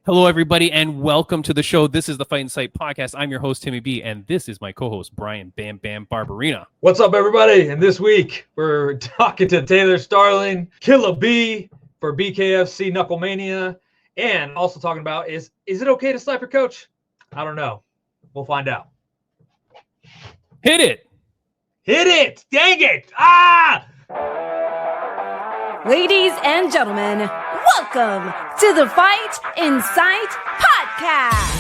Hello, everybody, and welcome to the show. This is the Fight and Sight podcast. I'm your host, Timmy B, and this is my co-host, Brian Bam Bam Barberina. What's up, everybody? And this week, we're talking to Taylor Starling, Killa B for BKFC Knucklemania, and also talking about, is it okay to slap your coach? I don't know. We'll find out. Hit it! Hit it! Dang it! Ah! Ladies and gentlemen, welcome to the Fight and Sight podcast.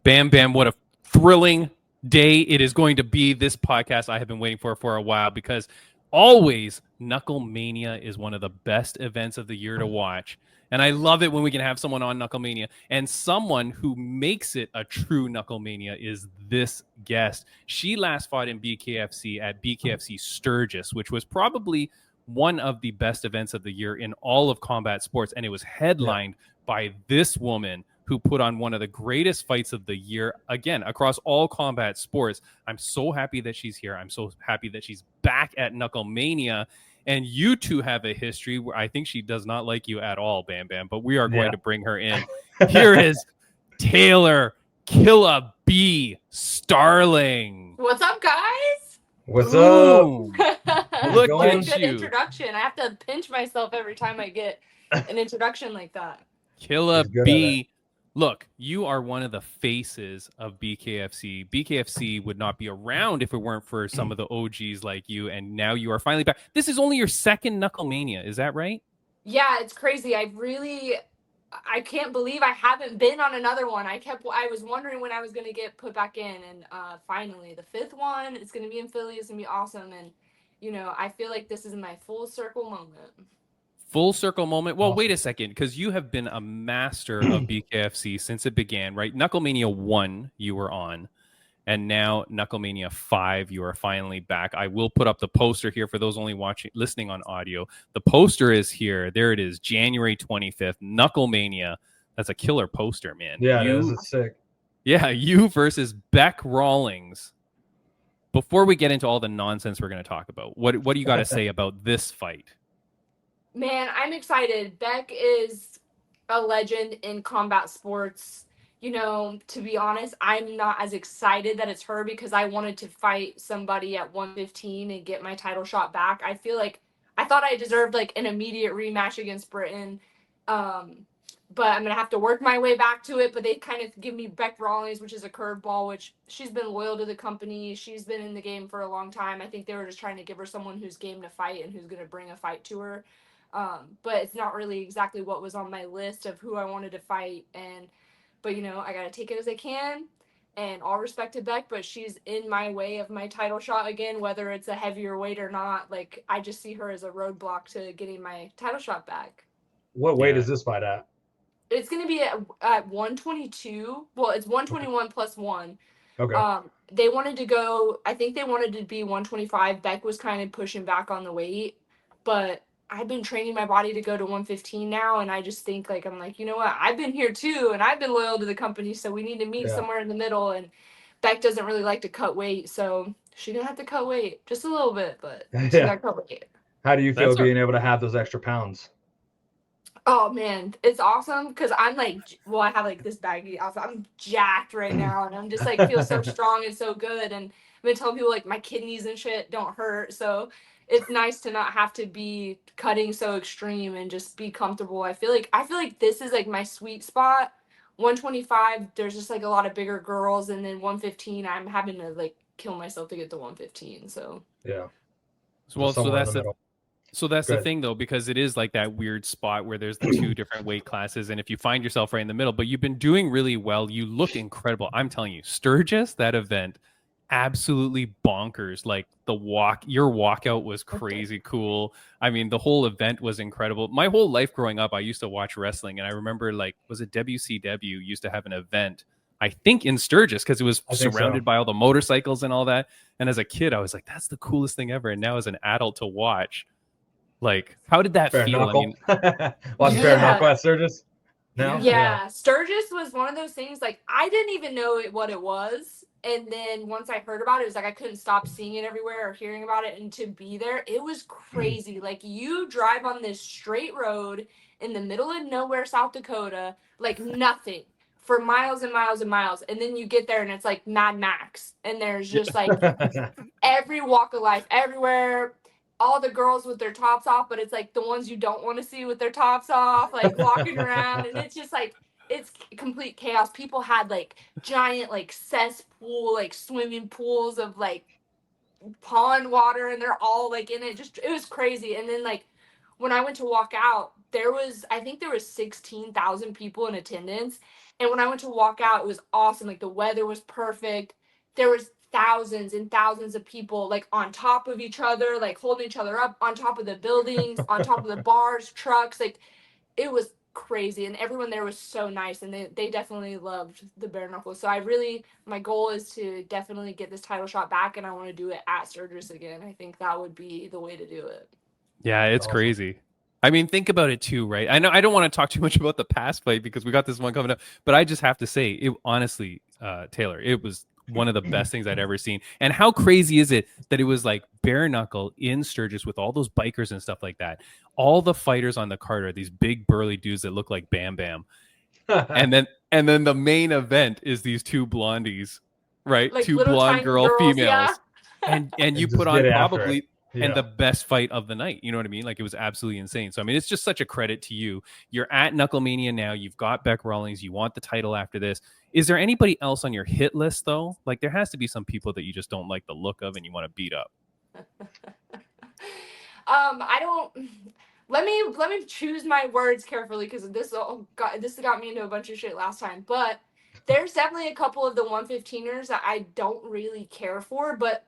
Bam Bam, what a thrilling day it is going to be. This podcast I have been waiting for a while because always Knucklemania is one of the best events of the year to watch. And I love it when we can have someone on Knucklemania, and someone who makes it a true Knucklemania is this guest. She last fought in BKFC at BKFC Sturgis, which was probably one of the best events of the year in all of combat sports. And it was headlined by this woman who put on one of the greatest fights of the year, again, across all combat sports. I'm so happy that she's here. I'm so happy that she's back at Knucklemania. And you two have a history where I think she does not like you at all, Bam Bam, but we are going to bring her in. Here is Taylor Killa B Starling. What's up, guys? What's Ooh. up? Look going? at Good you. introduction. I have to pinch myself every time I get an introduction like that. Killa He's good B. Look, you are one of the faces of BKFC. BKFC would not be around if it weren't for some of the OGs like you, and now you are finally back. This is only your second Knucklemania, is that right? Yeah, it's crazy. I can't believe I haven't been on another one. I was wondering when I was going to get put back in, and finally, the fifth one, it's going to be in Philly. It's going to be awesome, and, I feel like this is my full circle moment. Full circle moment. Well, Awesome. wait a second, because you have been a master of BKFC since it began, right? Knucklemania 1 you were on, and now Knucklemania 5 you are finally back. I will put up the poster here for those only listening on audio. The poster is here. There it is, January 25th, Knucklemania. That's a killer poster, man. Yeah, it is. It's sick. Yeah, you versus Beck Rawlings. Before we get into all the nonsense we're going to talk about, what do you got to say about this fight? Man, I'm excited. Beck is a legend in combat sports. To be honest, I'm not as excited that it's her because I wanted to fight somebody at 115 and get my title shot back. I thought I deserved like an immediate rematch against Britain. But I'm going to have to work my way back to it. But they kind of give me Beck Rawlings, which is a curveball, which she's been loyal to the company. She's been in the game for a long time. I think they were just trying to give her someone who's game to fight and who's going to bring a fight to her. But it's not really exactly what was on my list of who I wanted to fight. But I got to take it as I can, and all respect to Beck, but she's in my way of my title shot again, whether it's a heavier weight or not. Like, I just see her as a roadblock to getting my title shot back. What weight is this fight at? It's going to be at 122. Well, it's 121 plus 1. Okay. They wanted to go, I think they wanted to be 125. Beck was kind of pushing back on the weight, but I've been training my body to go to 115 now, and I just think, I'm like, you know what? I've been here too, and I've been loyal to the company, so we need to meet somewhere in the middle, and Beck doesn't really like to cut weight, so she's going to have to cut weight just a little bit, but she's got to cut weight. How do you feel being able to have those extra pounds? Oh, man, it's awesome, because I'm I have this baggy outfit. I'm jacked right now, and I'm just feel so strong and so good, and I've been telling people my kidneys and shit don't hurt, so it's nice to not have to be cutting so extreme and just be comfortable. I feel like this is my sweet spot. 125, there's just a lot of bigger girls, and then 115, I'm having to kill myself to get to 115. So yeah. So that's the thing though, because it is that weird spot where there's the two different weight classes, and if you find yourself right in the middle, but you've been doing really well, you look incredible. I'm telling you, Sturgis, that event, absolutely bonkers. Your walkout was crazy cool. I mean, the whole event was incredible. My whole life growing up, I used to watch wrestling, and I remember was it WCW used to have an event, I think in Sturgis, because it was surrounded by all the motorcycles and all that. And as a kid, I was like, that's the coolest thing ever. And now as an adult to watch, how did that feel? Knuckle. I mean, bare knuckle at Sturgis. No? Yeah, Sturgis was one of those things. I didn't even know what it was And then once I heard about it, it was like I couldn't stop seeing it everywhere or hearing about it. And to be there, it was crazy. Like you drive on this straight road in the middle of nowhere, South Dakota, like nothing for miles and miles and miles. And then you get there and it's like Mad Max. And there's just like every walk of life everywhere. All the girls with their tops off, but it's like the ones you don't want to see with their tops off, like walking around. And it's just like, it's complete chaos. People had like giant like cesspool, like swimming pools of like pond water, and they're all like in it. Just it was crazy. And then like when I went to walk out, I think there was 16,000 people in attendance. And when I went to walk out, it was awesome. Like the weather was perfect. There was thousands and thousands of people like on top of each other, like holding each other up on top of the buildings, on top of the bars, trucks. Like it was crazy, and everyone there was so nice, and they definitely loved the bare knuckles. So my goal is to definitely get this title shot back, and I want to do it at Sturgis again. I think that would be the way to do it. Yeah, it's Awesome. crazy. I mean, think about it too, right? I know I don't want to talk too much about the past fight because we got this one coming up, but I just have to say, it honestly, Taylor, it was one of the best things I'd ever seen. And how crazy is it that it was like bare knuckle in Sturgis with all those bikers and stuff like that? All the fighters on the card are these big burly dudes that look like Bam Bam. and then the main event is these two blondies, right? Like two little blonde tiny girl girls, females. yeah. And you just put on get after probably it. and the best fight of the night. You know what I mean? Like it was absolutely insane. So I mean, it's just such a credit to you. You're at Knucklemania now. You've got Beck Rawlings. You want the title after this. Is there anybody else on your hit list though? Like there has to be some people that you just don't like the look of and you want to beat up. I don't. Let me choose my words carefully because this got me into a bunch of shit last time. But there's definitely a couple of the 115ers that I don't really care for, but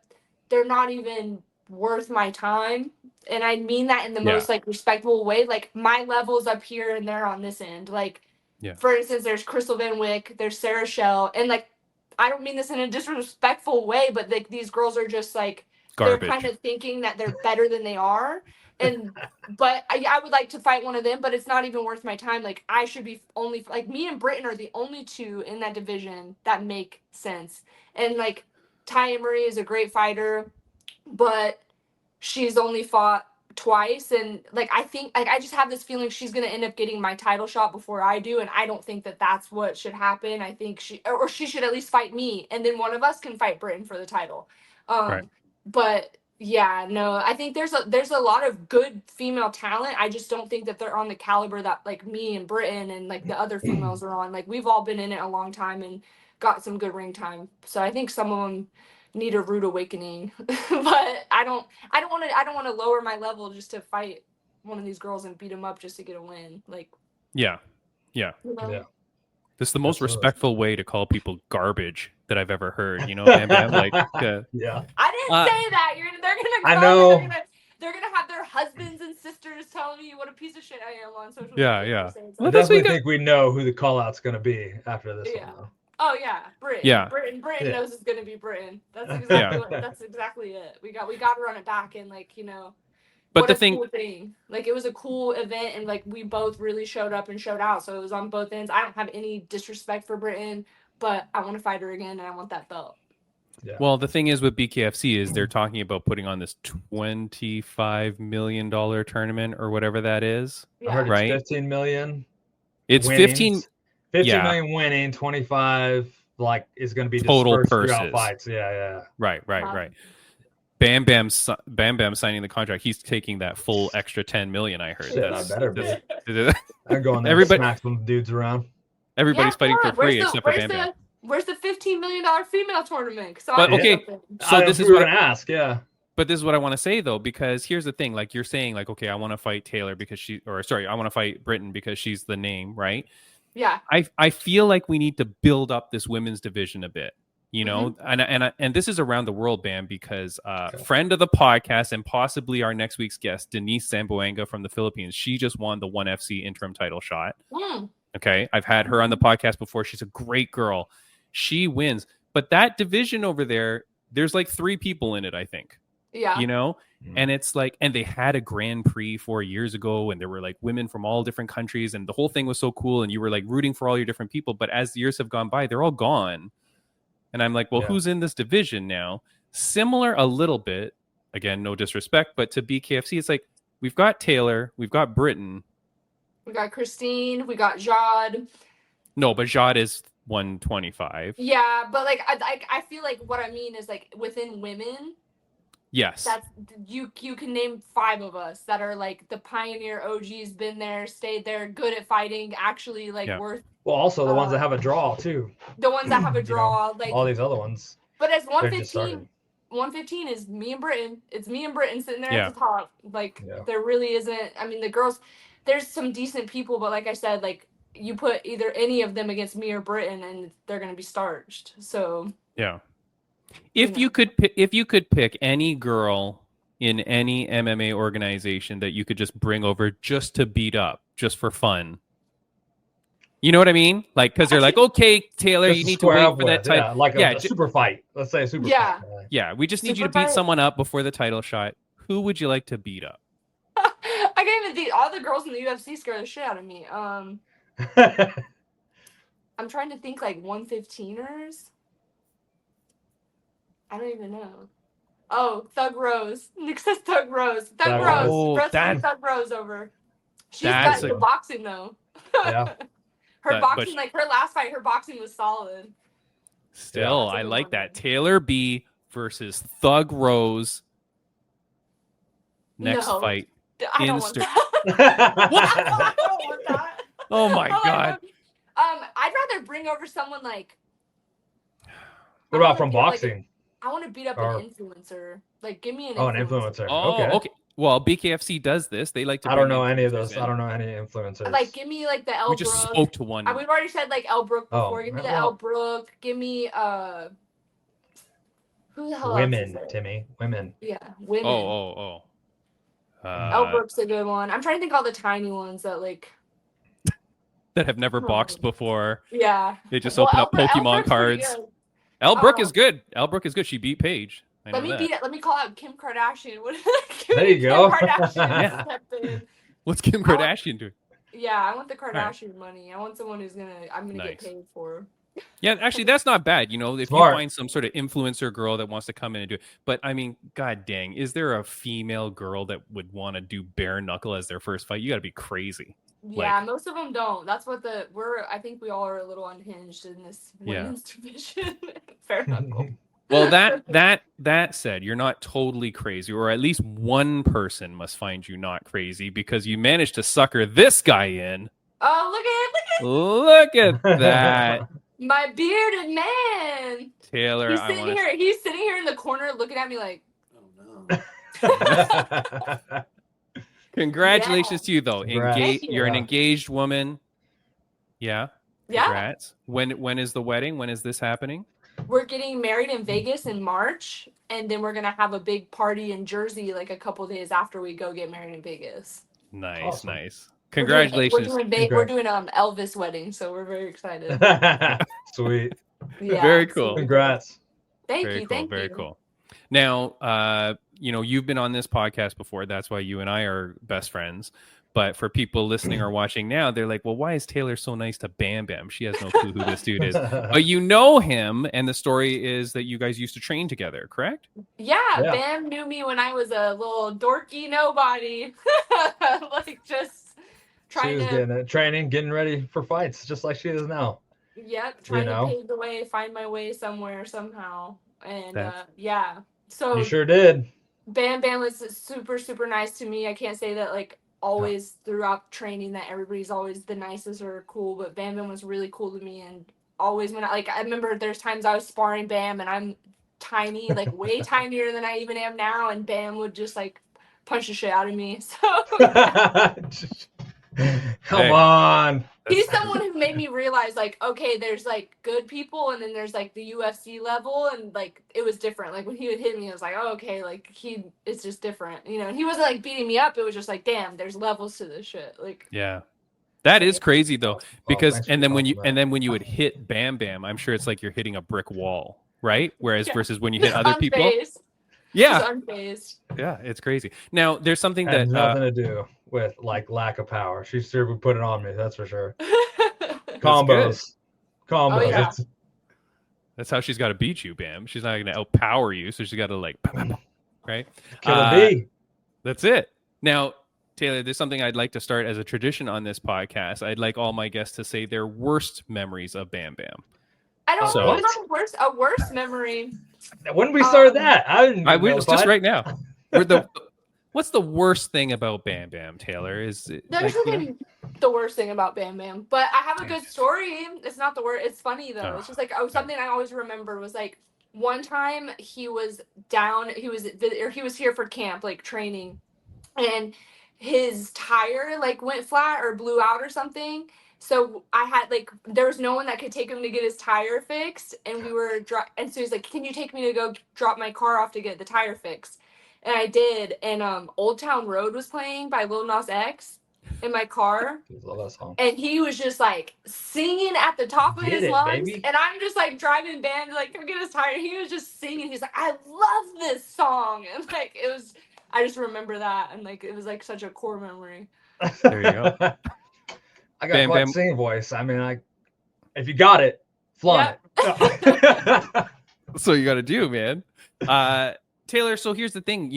they're not even worth my time. And I mean that in the most like respectful way. Like my level's up here and they're on this end. Like for instance, there's Crystal Van Wyck, there's Sarah Shell, and like I don't mean this in a disrespectful way, but like these girls are just like Garbage. they're kind of thinking that they're better than they are. But I would like to fight one of them, but it's not even worth my time. Like I should be only like me and Britain are the only two in that division that make sense. And like Ty Emery is a great fighter, but she's only fought twice, and like I think like I just have this feeling she's gonna end up getting my title shot before I do, and I don't think that that's what should happen. I think she should at least fight me, and then one of us can fight Britain for the title. Right. But yeah, no, I think there's a lot of good female talent. I just don't think that they're on the caliber that like me and Britain and like the other females are on. Like we've all been in it a long time and got some good ring time. So I think some of them need a rude awakening. But I don't want to lower my level just to fight one of these girls and beat them up just to get a win. Like Yeah. you know? Yeah. This is the most Absolutely. respectful way to call people garbage that I've ever heard. You know, Bam Bam, like Yeah. I didn't say that. They're gonna I come know. and they're gonna have their husbands and sisters telling me what a piece of shit I am on social Yeah, media. yeah. So it's I Well, like, that's what you definitely got- think we know who the call out's going to be after this Yeah. one, though. oh yeah, Britain. Yeah. Britain Yeah. knows it's gonna be Britain. That's exactly it. We got to run it back, and like But what the a thing, cool thing. Like it was a cool event, and like we both really showed up and showed out. So it was on both ends. I don't have any disrespect for Britain, but I want to fight her again, and I want that belt. Yeah. well, the thing is with BKFC is they're talking about putting on this $25 million tournament or whatever that is. I heard it's Right. 15 million. It's winnings. 15 15 yeah. million winning, 25 like is going to be Total dispersed throughout purses. fights. Yeah. Right. Wow. Bam Bam signing the contract. He's taking that full extra 10 million. I heard. Shit, I better be. That's- I'm going there Everybody- and smack some dudes around. everybody's fighting for come on. free except for Bam Bam. Where's the $15 million female tournament? But okay, so this is we were what going to ask. Yeah. But this is what I want to say though, because here's the thing: like you're saying, like okay, I want to fight Taylor because I want to fight Britain because she's the name, right? Yeah. I feel like we need to build up this women's division a bit, you know, and this is around the world, Bam, because friend of the podcast and possibly our next week's guest, Denise Zamboanga from the Philippines, she just won the 1FC interim title shot. Okay, I've had her on the podcast before. She's a great girl. She wins, but that division over there, there's like 3 people in it, I think. Yeah. You know, and it's like, and they had a Grand Prix 4 years ago, and there were like women from all different countries, and the whole thing was so cool, and you were like rooting for all your different people. But as the years have gone by, they're all gone. And I'm like, well, who's in this division now? Similar a little bit. Again, no disrespect, but to BKFC, it's like we've got Taylor, we've got Britton. We got Christine, we got Jade. No, but Jade is 125. Yeah, but like I feel like what I mean is like within women. Yes. That's you can name 5 of us that are like the pioneer OGs, been there, stayed there, good at fighting, actually like worth. Well, also the ones that have a draw too. The ones that have a draw, like all these other ones. But as 115 is me and Britton. It's me and Britton sitting there at the top. Like there really isn't. I mean, the girls, there's some decent people, but like I said, like you put either any of them against me or Britton, and they're gonna be starched. So yeah. If you could pick any girl in any MMA organization that you could just bring over just to beat up, just for fun. You know what I mean? Like, because they're like, okay, Taylor, you need to wait for that title. Yeah, like a super fight. Let's say a super fight. Yeah, we just need you to beat someone up before the title shot. Who would you like to beat up? I can't even think. All the girls in the UFC scare the shit out of me. I'm trying to think like 115ers. I don't even know. Oh, Thug Rose. Nick says Thug Rose. Thug Rose. Oh, Thug Rose over. She's got the boxing though. Yeah. Her boxing, like her last fight, her boxing was solid. Still, I like that. Taylor B versus Thug Rose. Next fight. I don't want that. I don't want that. Oh my god. I'd rather bring over someone like. What about from boxing? I want to beat up an influencer. Like, give me an influencer. Oh, okay. Well, BKFC does this. They like to. I don't know any of those. I don't know any influencers. Like, give me like the Elle Brook. We just spoke to one. We've already said like Elle Brook before. Give me the Elle Brook. Give me who the hell? Women, Timmy. Women. Yeah, women. Oh. Elle Brook's a good one. I'm trying to think all the tiny ones that like. That have never boxed before. Yeah. They just open up Pokemon cards. Elle Brook is good. Elle Brook is good. She beat Paige. Let me call out Kim Kardashian. There you go. Kim Kardashian. What's Kim Kardashian doing? Yeah, I want the Kardashian money. I want someone who's I'm gonna get paid for. Yeah, actually, that's not bad. You know, if you find some sort of influencer girl that wants to come in and do it. But I mean, god dang, is there a female girl that would want to do bare knuckle as their first fight? You got to be crazy. Yeah, most of them don't. That's what I think we all are a little unhinged in this women's division. Fair knuckle. Well, that said, you're not totally crazy, or at least one person must find you not crazy because you managed to sucker this guy in. Oh, look at that. My bearded man. Taylor, he's sitting here in the corner looking at me like, oh no. Congratulations to you though. You're an engaged woman. Yeah. Congrats. When is the wedding? When is this happening? We're getting married in Vegas in March, and then we're gonna have a big party in Jersey like a couple days after we go get married in Vegas. Nice, awesome. Nice. Congratulations. We're doing Elvis wedding, so we're very excited. Sweet. Yeah. Very cool. Congrats. Thank you. Very cool. Now, you've been on this podcast before. That's why you and I are best friends. But for people listening or watching now, they're like, well, why is Taylor so nice to Bam Bam? She has no clue who this dude is. But you know him, and the story is that you guys used to train together, correct? Yeah. Bam knew me when I was a little dorky nobody. Like, just trying getting ready for fights, just like she is now. Yep, trying to pave the way, find my way somewhere, somehow. And, So you sure did. Bam Bam was super, super nice to me. I can't say that, like, always throughout training that everybody's always the nicest or cool, but Bam Bam was really cool to me. And always when I remember there's times I was sparring Bam and I'm tiny, like way tinier than I even am now, and Bam would just like punch the shit out of me. So come on. He's someone who made me realize, like, okay, there's like good people, and then there's like the UFC level, and like it was different. Like when he would hit me, I was like, oh, okay, like it's just different, you know. And he wasn't like beating me up. It was just like, damn, there's levels to this shit. Like, yeah, that is crazy though, because and then when you would hit Bam Bam, I'm sure it's like you're hitting a brick wall, right? Whereas versus when you hit other people. Yeah, unfazed. Yeah, it's crazy. Now there's something that has nothing to do with like lack of power. She sure would put it on me, that's for sure. Combos. Oh, yeah. That's how she's got to beat you, Bam. She's not going to outpower you, so she's got to like, right? Killa B. That's it. Now, Taylor, there's something I'd like to start as a tradition on this podcast. I'd like all my guests to say their worst memories of Bam Bam. I don't So- know a worst memory. When did we start that? We was just right now. What's the worst thing about Bam Bam, Taylor? Is it, There's nothing the worst thing about Bam Bam, but I have a good story. It's not the worst. It's funny though. It's just like something I always remember was like one time he was down. He was here for camp, like training, and his tire like went flat or blew out or something. So I had like there was no one that could take him to get his tire fixed, and we were and so he's like, "Can you take me to go drop my car off to get the tire fixed?" And I did, and Old Town Road was playing by Lil Nas X in my car, Love that song. and he was just like singing at the top of his lungs, baby. and I'm just like driving Bam to like come get his tire. He was just singing. He's like, "I love this song," and like it was. I just remember that, and like it was like such a core memory. There you go. I got Bam quite Bam. a singing voice. I mean, if you got it, flaunt it. So you got to do, man. Taylor, so here's the thing.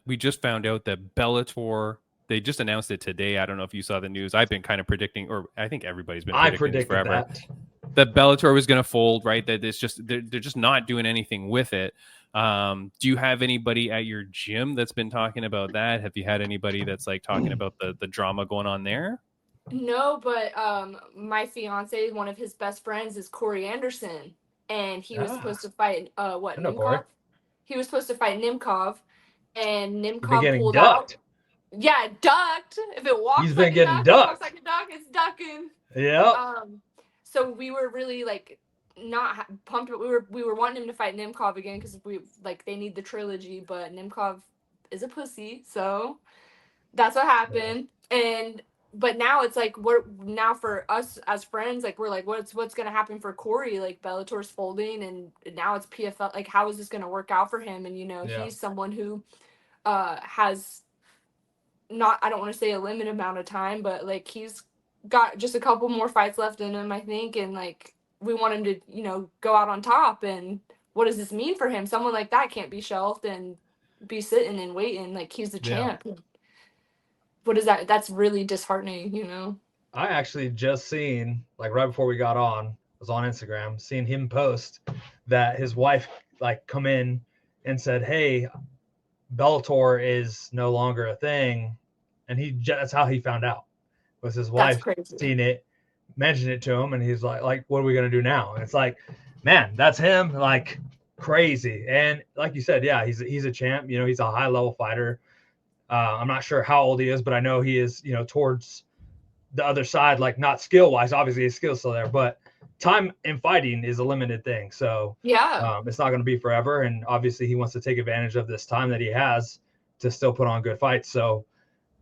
We just found out that Bellator, they just announced it today. I don't know if you saw the news. I've been kind of predicting, or I think everybody's been predicting this forever. That Bellator was going to fold, right? That it's just they're just not doing anything with it. Do you have anybody at your gym that's been talking about that? Have you had anybody that's like talking about the drama going on there? No, but my fiance, one of his best friends is Corey Anderson, and he was supposed to fight Nimkov. He was supposed to fight Nimkov, and Nimkov pulled out. Yeah, ducked. If it walks, he's been getting ducked. It walks like a duck, it's ducking. Yeah. So we were really like not pumped, but we were wanting him to fight Nimkov again because they need the trilogy, but Nimkov is a pussy, so that's what happened. Yeah. But now it's like now for us as friends, like we're like, what's gonna happen for Corey? Like Bellator's folding, and now it's PFL. Like, how is this gonna work out for him? And he's someone who has not, I don't want to say a limited amount of time, but like he's got just a couple more fights left in him, I think, and like we want him to go out on top. And what does this mean for him? Someone like that can't be shelved and be sitting and waiting. Like, he's the champ. What is that? That's really disheartening, I actually just seen, like right before we got on, was on Instagram, seen him post that his wife like come in and said, "Hey, Bellator is no longer a thing," and that's how he found out. Was his wife seen it, mentioned it to him, and he's like, "What are we gonna do now?" And it's like, man, that's him, like crazy. And like you said, yeah, he's a champ. He's a high level fighter. I'm not sure how old he is, but I know he is, towards the other side, like not skill wise. Obviously, his skill's still there, but time in fighting is a limited thing. So yeah, it's not going to be forever. And obviously, he wants to take advantage of this time that he has to still put on good fights. So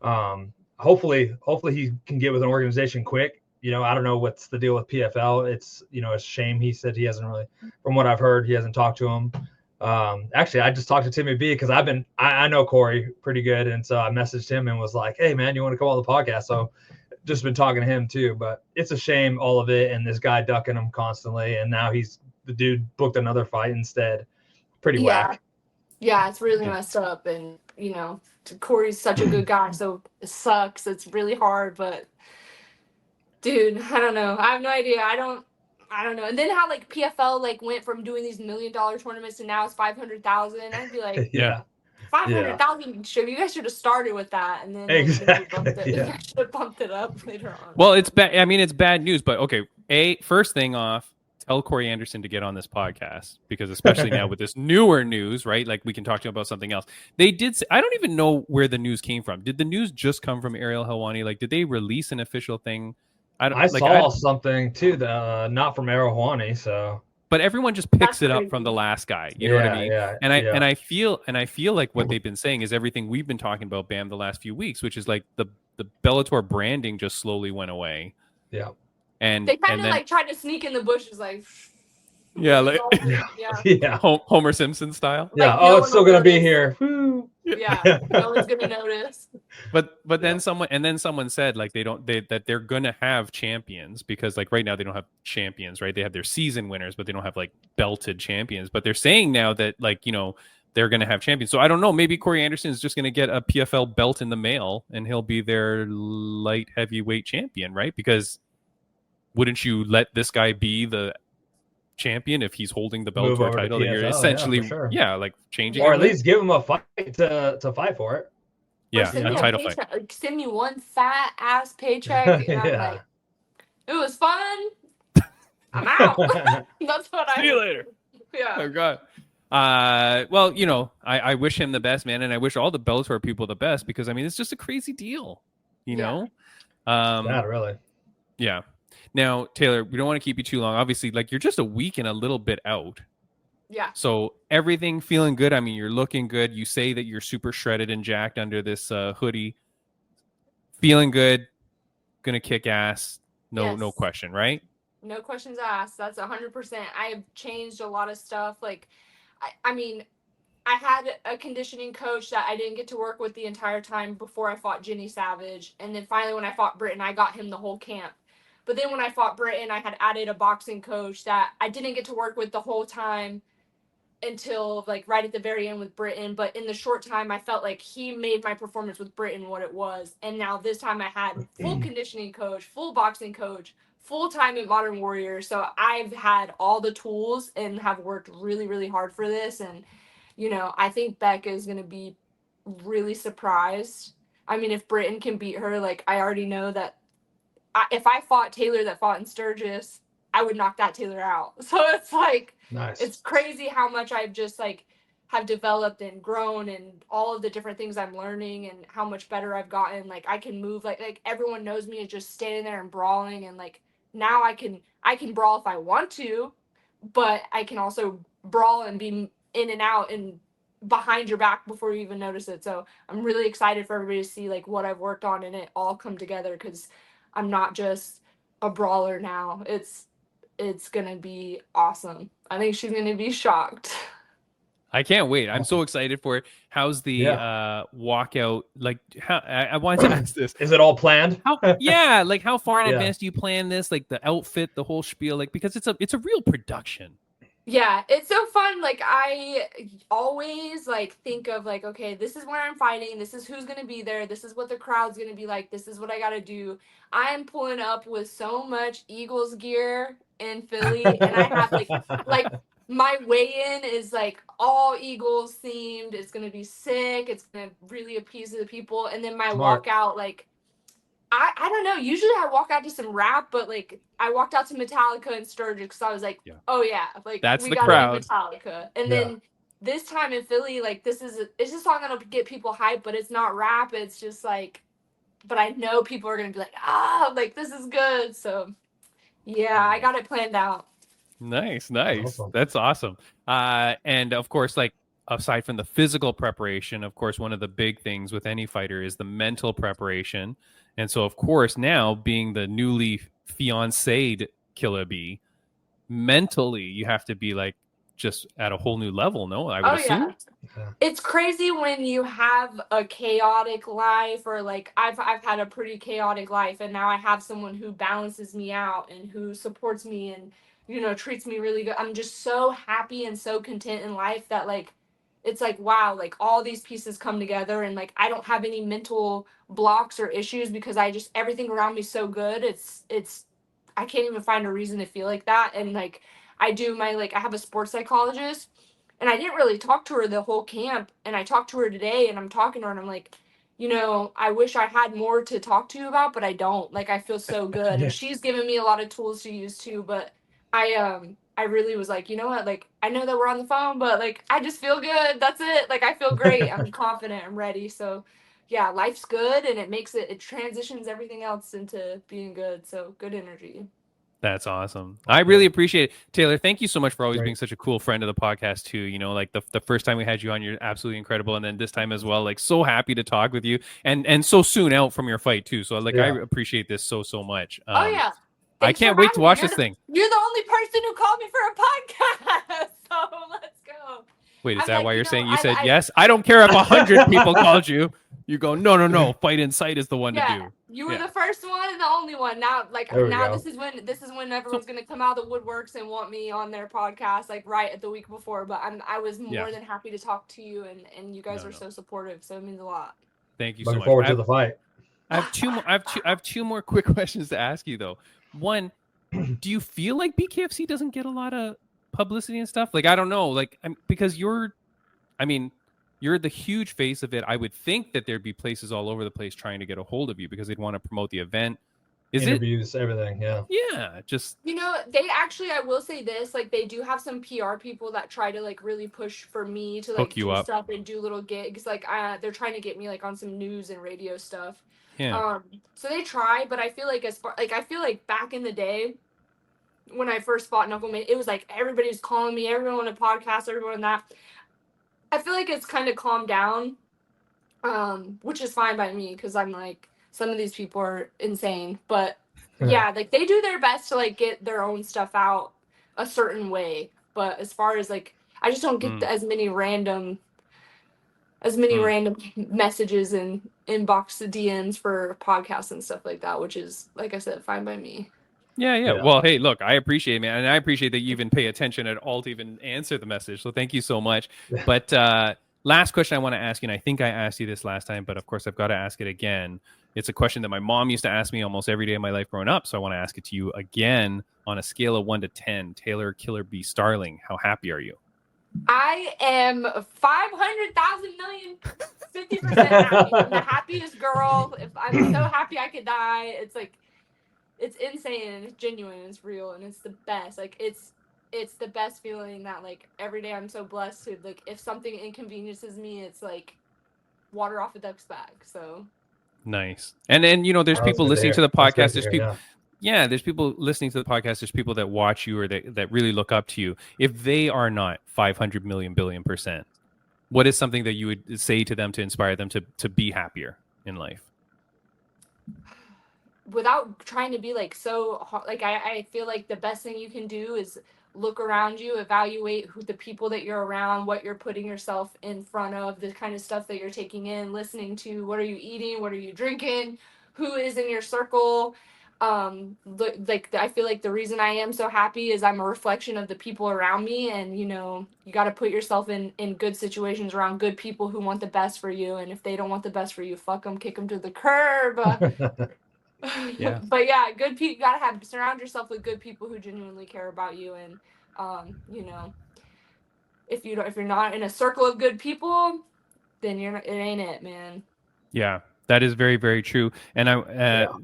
hopefully he can get with an organization quick. I don't know what's the deal with PFL. It's a shame. He said he hasn't really, from what I've heard, he hasn't talked to him. Actually, I just talked to Timmy B because I know Corey pretty good, and so I messaged him and was like, "Hey man, you want to come on the podcast?" So just been talking to him too, but it's a shame, all of it, and this guy ducking him constantly, and now the dude booked another fight instead. Pretty whack. Yeah, it's really messed up, and Corey's such a good guy, so it sucks. It's really hard, but dude, I don't know. I have no idea. I don't know. And then how like PFL like went from doing these $1 million tournaments to now it's 500,000. I'd be like, yeah, 500,000. You guys should have started with that, and then exactly. You guys should have bumped it up later on. Well, it's bad. I mean, it's bad news, but okay. First thing off, tell Corey Anderson to get on this podcast, because especially now with this newer news, right? Like, we can talk to him about something else. They did say, I don't even know where the news came from. Did the news just come from Ariel Helwani? Like, did they release an official thing? I saw something too, not from Ariel Helwani, so. But everyone just picks it up from the last guy. You know what I mean? Yeah, and I feel like what they've been saying is everything we've been talking about, Bam, the last few weeks, which is like the Bellator branding just slowly went away. Yeah. And they kind of like tried to sneak in the bushes, like. Yeah, like yeah. Homer Simpson style. Yeah. Like, it's still gonna be here. Woo. Yeah, no one's gonna notice. But then someone said like that they're gonna have champions because like right now they don't have champions, right? They have their season winners, but they don't have like belted champions. But they're saying now that like they're gonna have champions. So I don't know. Maybe Corey Anderson is just gonna get a PFL belt in the mail and he'll be their light heavyweight champion, right? Because wouldn't you let this guy be the champion if he's holding the belt Move to a over to title that you're PFL, essentially for sure. like changing Or it at with? least give him a fight to fight for it. Yeah, send a me title paycheck. fight. Like, send me one fat ass paycheck, and I'm Yeah. like, it was fun. I'm out. That's what I See you later. Yeah. Oh God. Well, I wish him the best, man, and I wish all the Bellator people the best because I mean it's just a crazy deal, you know. Not really. Yeah. Now, Taylor, we don't want to keep you too long. Obviously, like you're just a week and a little bit out. Yeah. So everything feeling good. I mean, you're looking good. You say that you're super shredded and jacked under this hoodie. Feeling good. Gonna kick ass. No Yes. question, right? No questions asked. That's 100%. I have changed a lot of stuff. Like, I mean, I had a conditioning coach that I didn't get to work with the entire time before I fought Jenny Savage. And then finally when I fought Britain, I got him the whole camp. But then when I fought Britain, I had added a boxing coach that I didn't get to work with the whole time until like right at the very end with Britain. But in the short time, I felt like he made my performance with Britain what it was. And now this time I had full conditioning coach, full boxing coach, full time at Modern Warrior. So I've had all the tools and have worked really, really hard for this. And, I think Becca is going to be really surprised. I mean, if Britain can beat her, like I already know that if I fought Taylor that fought in Sturgis, I would knock that Taylor out. So it's like, Nice. It's crazy how much I've just like have developed and grown and all of the different things I'm learning and how much better I've gotten. Like I can move, like everyone knows me as just standing there and brawling. And like now I can brawl if I want to, but I can also brawl and be in and out and behind your back before you even notice it. So I'm really excited for everybody to see like what I've worked on and it all come together because I'm not just a brawler now. It's gonna be awesome. I think she's gonna be shocked. I can't wait. I'm so excited for it. How's the walkout? Like, how I wanted to ask this. Is it all planned? Like how far in Yeah. advance do you plan this? Like the outfit, the whole spiel, like because it's a real production. Yeah, it's so fun. Like I always like think of like, okay, this is where I'm fighting. This is who's gonna be there. This is what the crowd's gonna be like. This is what I gotta do. I am pulling up with so much Eagles gear in Philly, and I have like my weigh-in is like all Eagles themed. It's gonna be sick. It's gonna really appease the people. And then my Smart. walkout, like I don't know. Usually I walk out to some rap, but like I walked out to Metallica and Sturgis because I was like, oh yeah, like That's we the gotta crowd. do Metallica. And then this time in Philly, like it's a song that'll get people hyped, but it's not rap. It's just like, but I know people are gonna be like, like this is good. So yeah, I got it planned out. Nice. Awesome. That's awesome. And of course, like aside from the physical preparation, of course, one of the big things with any fighter is the mental preparation. And so, of course, now being the newly fiancéed Killa B, mentally you have to be like just at a whole new level. No, I would assume. Yeah. It's crazy when you have a chaotic life, or like I've had a pretty chaotic life, and now I have someone who balances me out and who supports me and treats me really good. I'm just so happy and so content in life that like it's like wow, like all these pieces come together, and like I don't have any mental blocks or issues because everything around me is so good. It's I can't even find a reason to feel like that. And like I have a sports psychologist, and I didn't really talk to her the whole camp, and I talked to her today, and I'm talking to her and I'm like, I wish I had more to talk to you about, but I don't. Like I feel so good. And she's given me a lot of tools to use too, but I really was like, you know what? Like I know that we're on the phone, but like I just feel good. That's it. Like I feel great. I'm confident. I'm ready. So yeah, life's good, and it transitions everything else into being good. So good energy. That's awesome. I really appreciate it. Taylor, thank you so much for always Great. being such a cool friend of the podcast too. Like the first time we had you on, you're absolutely incredible. And then this time as well, like so happy to talk with you and so soon out from your fight too. So like I appreciate this so much. Oh yeah. I can't wait to watch this thing. You're the only person who called me for a podcast. So let's go. Wait, is I'm that like, why you you're know, saying you I, said I yes? I don't care if 100 people called you. You go, no. Fight Insight is the one to yeah, do. you were Yeah. the first one and the only one. Now, like There we now, go. this is when everyone's gonna come out of the woodworks and want me on their podcast, like right at the week before. But I was more than happy to talk to you, and you guys are so supportive, so it means a lot. Thank you so Looking much. forward to the fight. I have two more. I have two more quick questions to ask you though. One, do you feel like BKFC doesn't get a lot of publicity and stuff? Like I don't know, like because you're the huge face of it. I would think that there'd be places all over the place trying to get a hold of you because they'd want to promote the event. Interviews, everything. Yeah. Yeah, just You know, they actually, I will say this, like they do have some PR people that try to like really push for me to like hook you do up. stuff and do little gigs. Like they're trying to get me like on some news and radio stuff. Yeah. So they try, but I feel like I feel like back in the day when I first fought Knuckleman, it was like everybody was calling me, everyone on a podcast, everyone on that. I feel like it's kind of calmed down, which is fine by me because I'm like, some of these people are insane, but yeah, like they do their best to like get their own stuff out a certain way. But as far as like, I just don't get as many random messages and inbox DMs for podcasts and stuff like that, which is, like I said, fine by me. Yeah. Well, hey, look, I appreciate it, man. And I appreciate that you even pay attention at all to even answer the message. So thank you so much. But last question I want to ask you, and I think I asked you this last time, but of course I've got to ask it again. It's a question that my mom used to ask me almost every day of my life growing up. So I want to ask it to you again on a scale of 1 to 10. Taylor, Killer B, Starling, how happy are you? I am 500,000 million, 50% happy. I'm the happiest girl. If I'm so happy I could die. It's like, it's insane and it's genuine and it's real and it's the best. Like it's the best feeling that like every day I'm so blessed to like if something inconveniences me, it's like water off a duck's back. So nice. And then there's people listening to the podcast. There's people. Yeah, there's people listening to the podcast. There's people that watch you or that really look up to you. If they are not 500 million billion%, what is something that you would say to them to inspire them to be happier in life? Without trying to be like so like I feel like the best thing you can do is look around you, evaluate the people that you're around, what you're putting yourself in front of, the kind of stuff that you're taking in, listening to, what are you eating, what are you drinking, who is in your circle. I feel like the reason I am so happy is I'm a reflection of the people around me, and you got to put yourself in good situations around good people who want the best for you, and if they don't want the best for you, fuck them, kick them to the curb. Yeah. But yeah, good people, gotta surround yourself with good people who genuinely care about you, and if you're not in a circle of good people, then it ain't it, man. Yeah, that is very, very true. And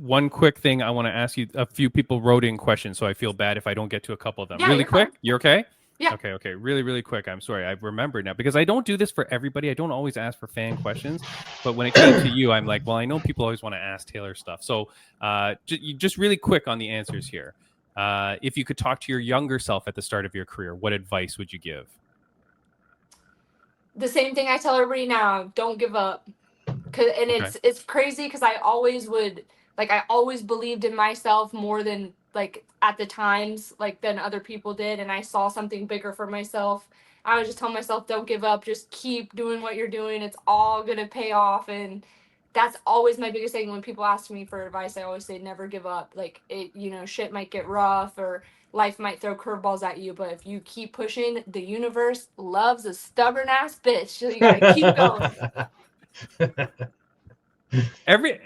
one quick thing I want to ask you, a few people wrote in questions, so I feel bad if I don't get to a couple of them. Yeah, really quick, fine. You okay? Yeah. Okay. Really, really quick. I'm sorry. I've remembered now because I don't do this for everybody. I don't always ask for fan questions, but when it came to you, I'm like, well, I know people always want to ask Taylor stuff. So just really quick on the answers here. If you could talk to your younger self at the start of your career, what advice would you give? The same thing I tell everybody now: don't give up. It's crazy because I always believed in myself more than like at the times than other people did, and I saw something bigger for myself. I was just telling myself, don't give up, just keep doing what you're doing, it's all gonna pay off. And that's always my biggest thing. When people ask me for advice, I always say never give up. Like shit might get rough or life might throw curveballs at you, but if you keep pushing, the universe loves a stubborn ass bitch, so you gotta keep going.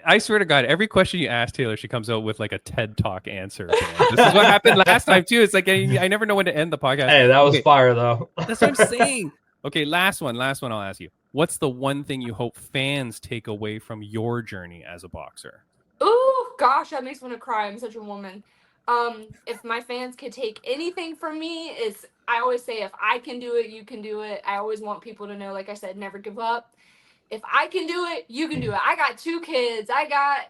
I swear to God, every question you ask Taylor, she comes out with like a TED Talk answer. This is what happened last time too. It's like I never know when to end the podcast. Hey, that was fire though. That's what I'm saying. Okay, last one I'll ask you. What's the one thing you hope fans take away from your journey as a boxer? Ooh, gosh, that makes me want to cry. I'm such a woman. If my fans could take anything from me, I always say, if I can do it, you can do it. I always want people to know, like I said, never give up. If I can do it, you can do it. I got 2 kids. I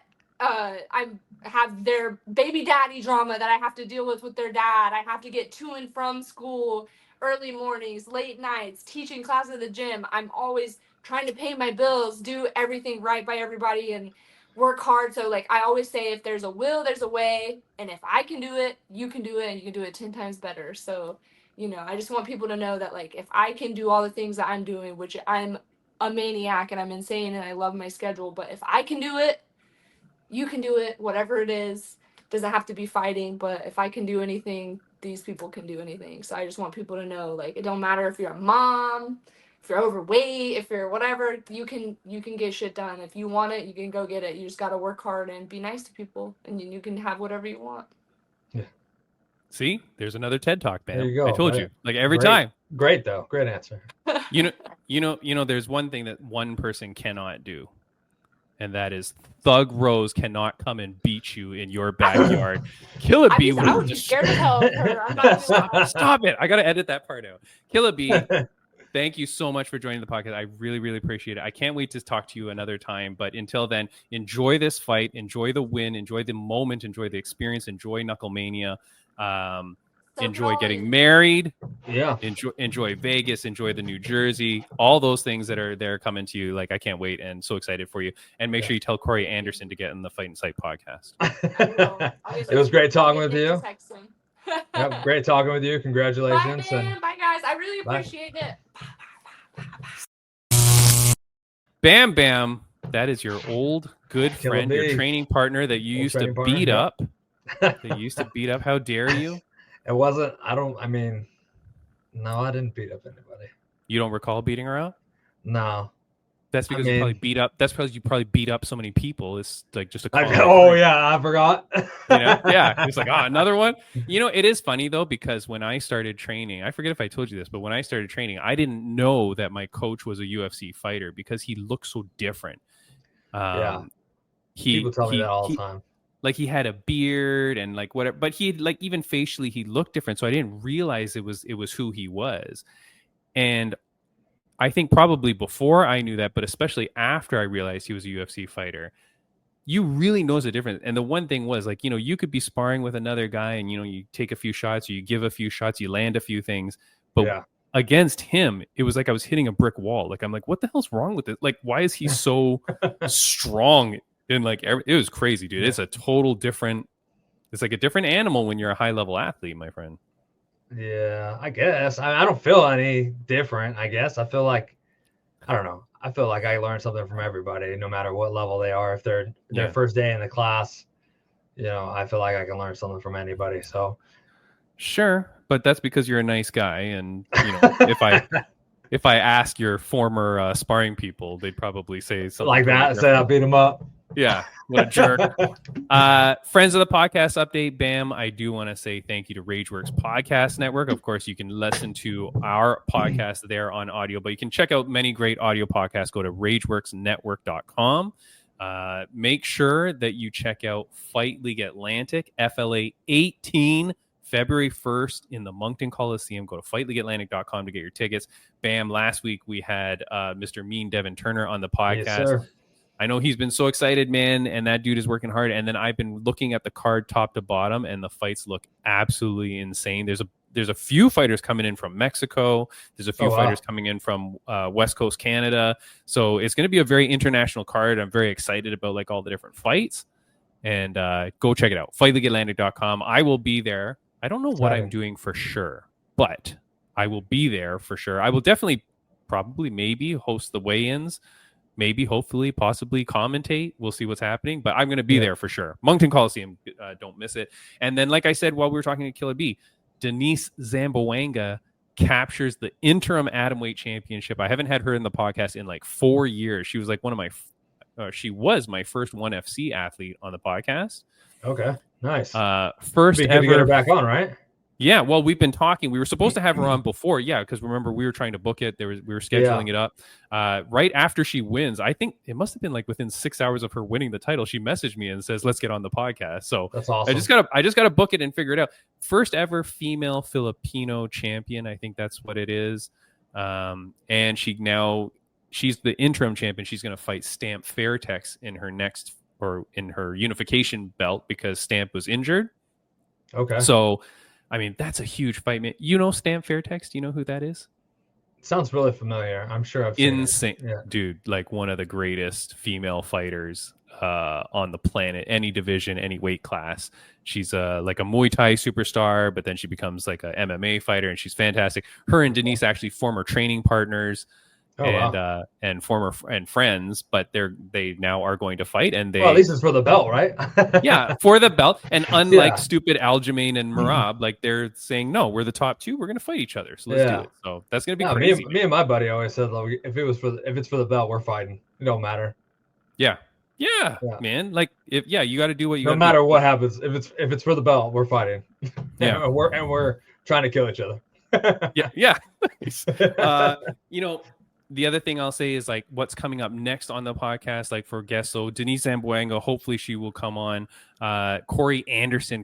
have their baby daddy drama that I have to deal with their dad. I have to get to and from school, early mornings, late nights, teaching class at the gym. I'm always trying to pay my bills, do everything right by everybody, and work hard. So I always say, if there's a will, there's a way. And if I can do it, you can do it, and you can do it 10 times better. So You know, I just want people to know that, like, if I can do all the things that I'm doing, which I'm a maniac and I'm insane and I love my schedule, but if I can do it, you can do it, whatever it is. Doesn't have to be fighting, but if I can do anything, these people can do anything. So I just want people to know, like, it don't matter if you're a mom, if you're overweight, if you're whatever, you can get shit done. If you want it, you can go get it. You just got to work hard and be nice to people, and you can have whatever you want. Yeah. See, there's another TED Talk, man. There you go. I told you, like every Great. time. Great though. Great answer. You know. There's one thing that one person cannot do, and that is Thug Rose cannot come and beat you in your backyard. Killa B I would be scared as hell of her. I'm not gonna Stop it! I gotta edit that part out. Killa B, thank you so much for joining the podcast. I really, really appreciate it. I can't wait to talk to you another time. But until then, enjoy this fight, enjoy the win, enjoy the moment, enjoy the experience, enjoy Knucklemania. Enjoy getting married. Yeah. Enjoy Vegas, enjoy the New Jersey, all those things that are there coming to you. Like, I can't wait and so excited for you. And make sure you tell Corey Anderson to get in the Fight and Sight podcast. It was great talking with you. Text him. Yep, great talking with you. Congratulations. Bye, man. Bye, guys. I really appreciate it. Bam Bam, that is your old good Killa friend, B. your training partner that you Old used to training partner, beat yeah. up. That you used to beat up. How dare you? It wasn't. No, I didn't beat up anybody. You don't recall beating her up? No. That's because I you probably mean- beat up. That's because you probably beat up so many people. It's like just a common Oh thing. yeah, I forgot. You know? Yeah. It's like, another one. You know, it is funny though, because when I started training, I forget if I told you this, but when I started training, I didn't know that my coach was a UFC fighter because he looked so different. Yeah. People tell me that all the time. Like, he had a beard and like whatever, but he, like, even facially he looked different. So I didn't realize it was who he was. And I think probably before I knew that, but especially after I realized he was a UFC fighter, you really knows the difference. And the one thing was, like, you know, you could be sparring with another guy and, you know, you take a few shots, or you give a few shots, you land a few things, but against him, it was like I was hitting a brick wall. Like, I'm like, what the hell's wrong with it? Like, why is he so strong? And like, it was crazy, dude. It's a total different. It's like a different animal when you're a high level athlete, my friend. Yeah, I guess. I don't feel any different, I guess. I feel like, I don't know. I feel like I learn something from everybody, no matter what level they are. If they're their first day in the class, you know, I feel like I can learn something from anybody. So Sure, but that's because you're a nice guy, and you know, if I ask your former sparring people, they'd probably say something like that. different. Say I beat him up. Yeah, what a jerk. Friends of the podcast update, Bam. I do want to say thank you to Rageworks Podcast Network. Of course, you can listen to our podcast there on audio, but you can check out many great audio podcasts. Go to rageworksnetwork.com. Make sure that you check out Fight League Atlantic, FLA 18, February 1st in the Moncton Coliseum. Go to fightleagueatlantic.com to get your tickets. Bam, last week we had Mr. Mean Devin Turner on the podcast. Yes, sir. I know he's been so excited, man, and that dude is working hard. And then I've been looking at the card top to bottom, and the fights look absolutely insane. There's a few fighters coming in from Mexico. There's a few fighters coming in from West Coast Canada. So it's going to be a very international card. I'm very excited about like all the different fights. And go check it out. FightLeagueAtlantic.com. I will be there. I don't know what I'm doing for sure, but I will be there for sure. I will definitely, probably, maybe host the weigh-ins. Maybe, hopefully, possibly commentate. We'll see what's happening, but I'm going to be there for sure. Moncton Coliseum, don't miss it. And then, like I said, while we were talking to Killa B, Denise Zamboanga captures the interim atomweight championship. I haven't had her in the podcast in like 4 years. She was like she was my first 1FC athlete on the podcast. Okay, nice. First Be good ever. to get her back on, right? Yeah, well, we've been talking. We were supposed to have her on before, because remember we were trying to book it. We were scheduling it up. Right after she wins, I think it must have been like within 6 hours of her winning the title. She messaged me and says, "Let's get on the podcast." So that's awesome. I just gotta book it and figure it out. First ever female Filipino champion, I think that's what it is. And she's the interim champion. She's gonna fight Stamp Fairtex in her unification belt because Stamp was injured. Okay. So. I mean, that's a huge fight, man. You know Stamp Fairtex? Do you know who that is? Sounds really familiar. I'm sure I've seen insane, it. Yeah. Dude. Like one of the greatest female fighters on the planet, any division, any weight class. She's like a Muay Thai superstar, but then she becomes like a MMA fighter, and she's fantastic. Her and Denise actually former training partners. Wow. And former and friends, but they now are going to fight, and Well, at least it's for the belt, right? yeah, for the belt. And unlike Yeah. stupid Aljamain and Marab, like they're saying, no, we're the top two, we're going to fight each other, so let's do it. So that's going to be crazy. Me and my buddy always said, like, if it's for the belt, we're fighting. It don't matter. Yeah, man. Like you got to do what you. No matter what happens, if it's for the belt, we're fighting. Yeah, and we're trying to kill each other. yeah. The other thing I'll say is like what's coming up next on the podcast, like for guests. So Denise Zamboanga, hopefully she will come on. Corey Anderson,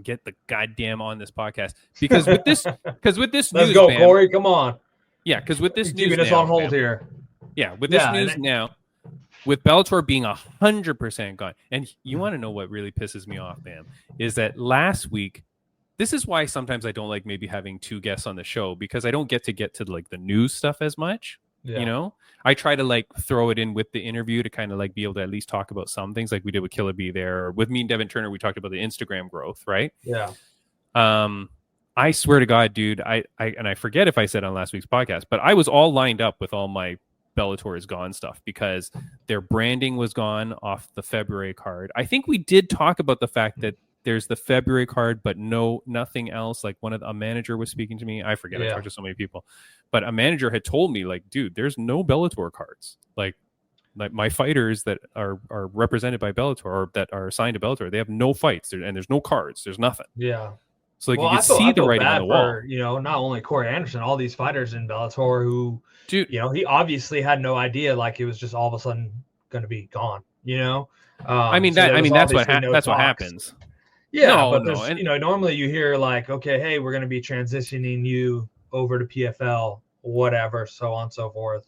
get the goddamn on this podcast because with this Let's news, go, man, Corey. Come on. Yeah, because with this news, keeping us on hold here. Yeah, with this news now, with Bellator being 100% gone, and you want to know what really pisses me off, man, is that last week. This is why sometimes I don't like maybe having two guests on the show because I don't get to like the news stuff as much. Yeah. You know, I try to like throw it in with the interview to kind of like be able to at least talk about some things like we did with Killa B there, or with me and Devin Turner. We talked about the Instagram growth, right? Yeah. I swear to God, dude, I forget if I said on last week's podcast, but I was all lined up with all my Bellator is gone stuff because their branding was gone off the February card. I think we did talk about the fact that there's the February card, but nothing else. Like a manager was speaking to me. I forget. I talked to so many people, but a manager had told me like, dude, there's no Bellator cards. Like my fighters that are represented by Bellator or that are assigned to Bellator, they have no fights and there's no cards. There's nothing. Yeah. So like you can see the writing on the wall. You know, not only Corey Anderson, all these fighters in Bellator who, dude, you know, he obviously had no idea. Like it was just all of a sudden going to be gone. You know, that's what happens. Yeah, but normally you hear like, okay, hey, we're going to be transitioning you over to PFL, whatever, so on and so forth.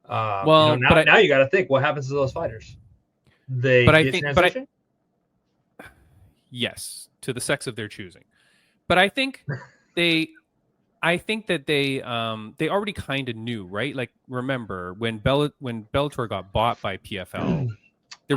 Now you got to think, what happens to those fighters? Yes, to the sex of their choosing. But I think they already kind of knew, right? Like, remember when Bellator got bought by PFL. There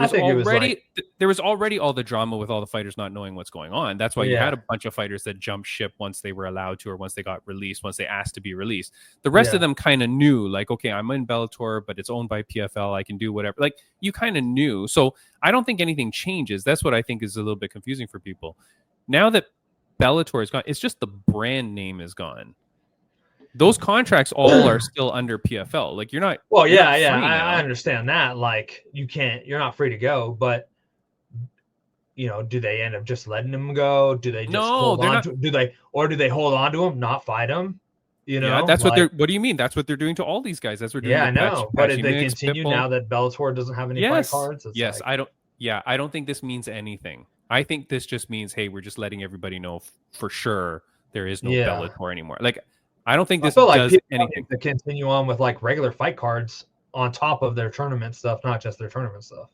was already all the drama with all the fighters not knowing what's going on. That's why you had a bunch of fighters that jumped ship once they were allowed to, or once they got released, once they asked to be released. The rest of them kind of knew, like, okay, I'm in Bellator, but it's owned by PFL. I can do whatever. Like, you kind of knew. So I don't think anything changes. That's what I think is a little bit confusing for people. Now that Bellator is gone, it's just the brand name is gone. Those contracts all are still under PFL. Like you're not. Well, I understand that. Like you're not free to go. But do they end up just letting them go? Do they just hold on to? Do they hold on to them, not fight them? That's what they're. What do you mean? That's what they're doing to all these guys. That's what they're doing. Yeah, I know. But if they continue now that Bellator doesn't have any fight cards, I don't. Yeah, I don't think this means anything. I think this just means, hey, we're just letting everybody know for sure there is no Bellator anymore. Like. I don't think this does anything to continue on with like regular fight cards on top of their tournament stuff, not just their tournament stuff.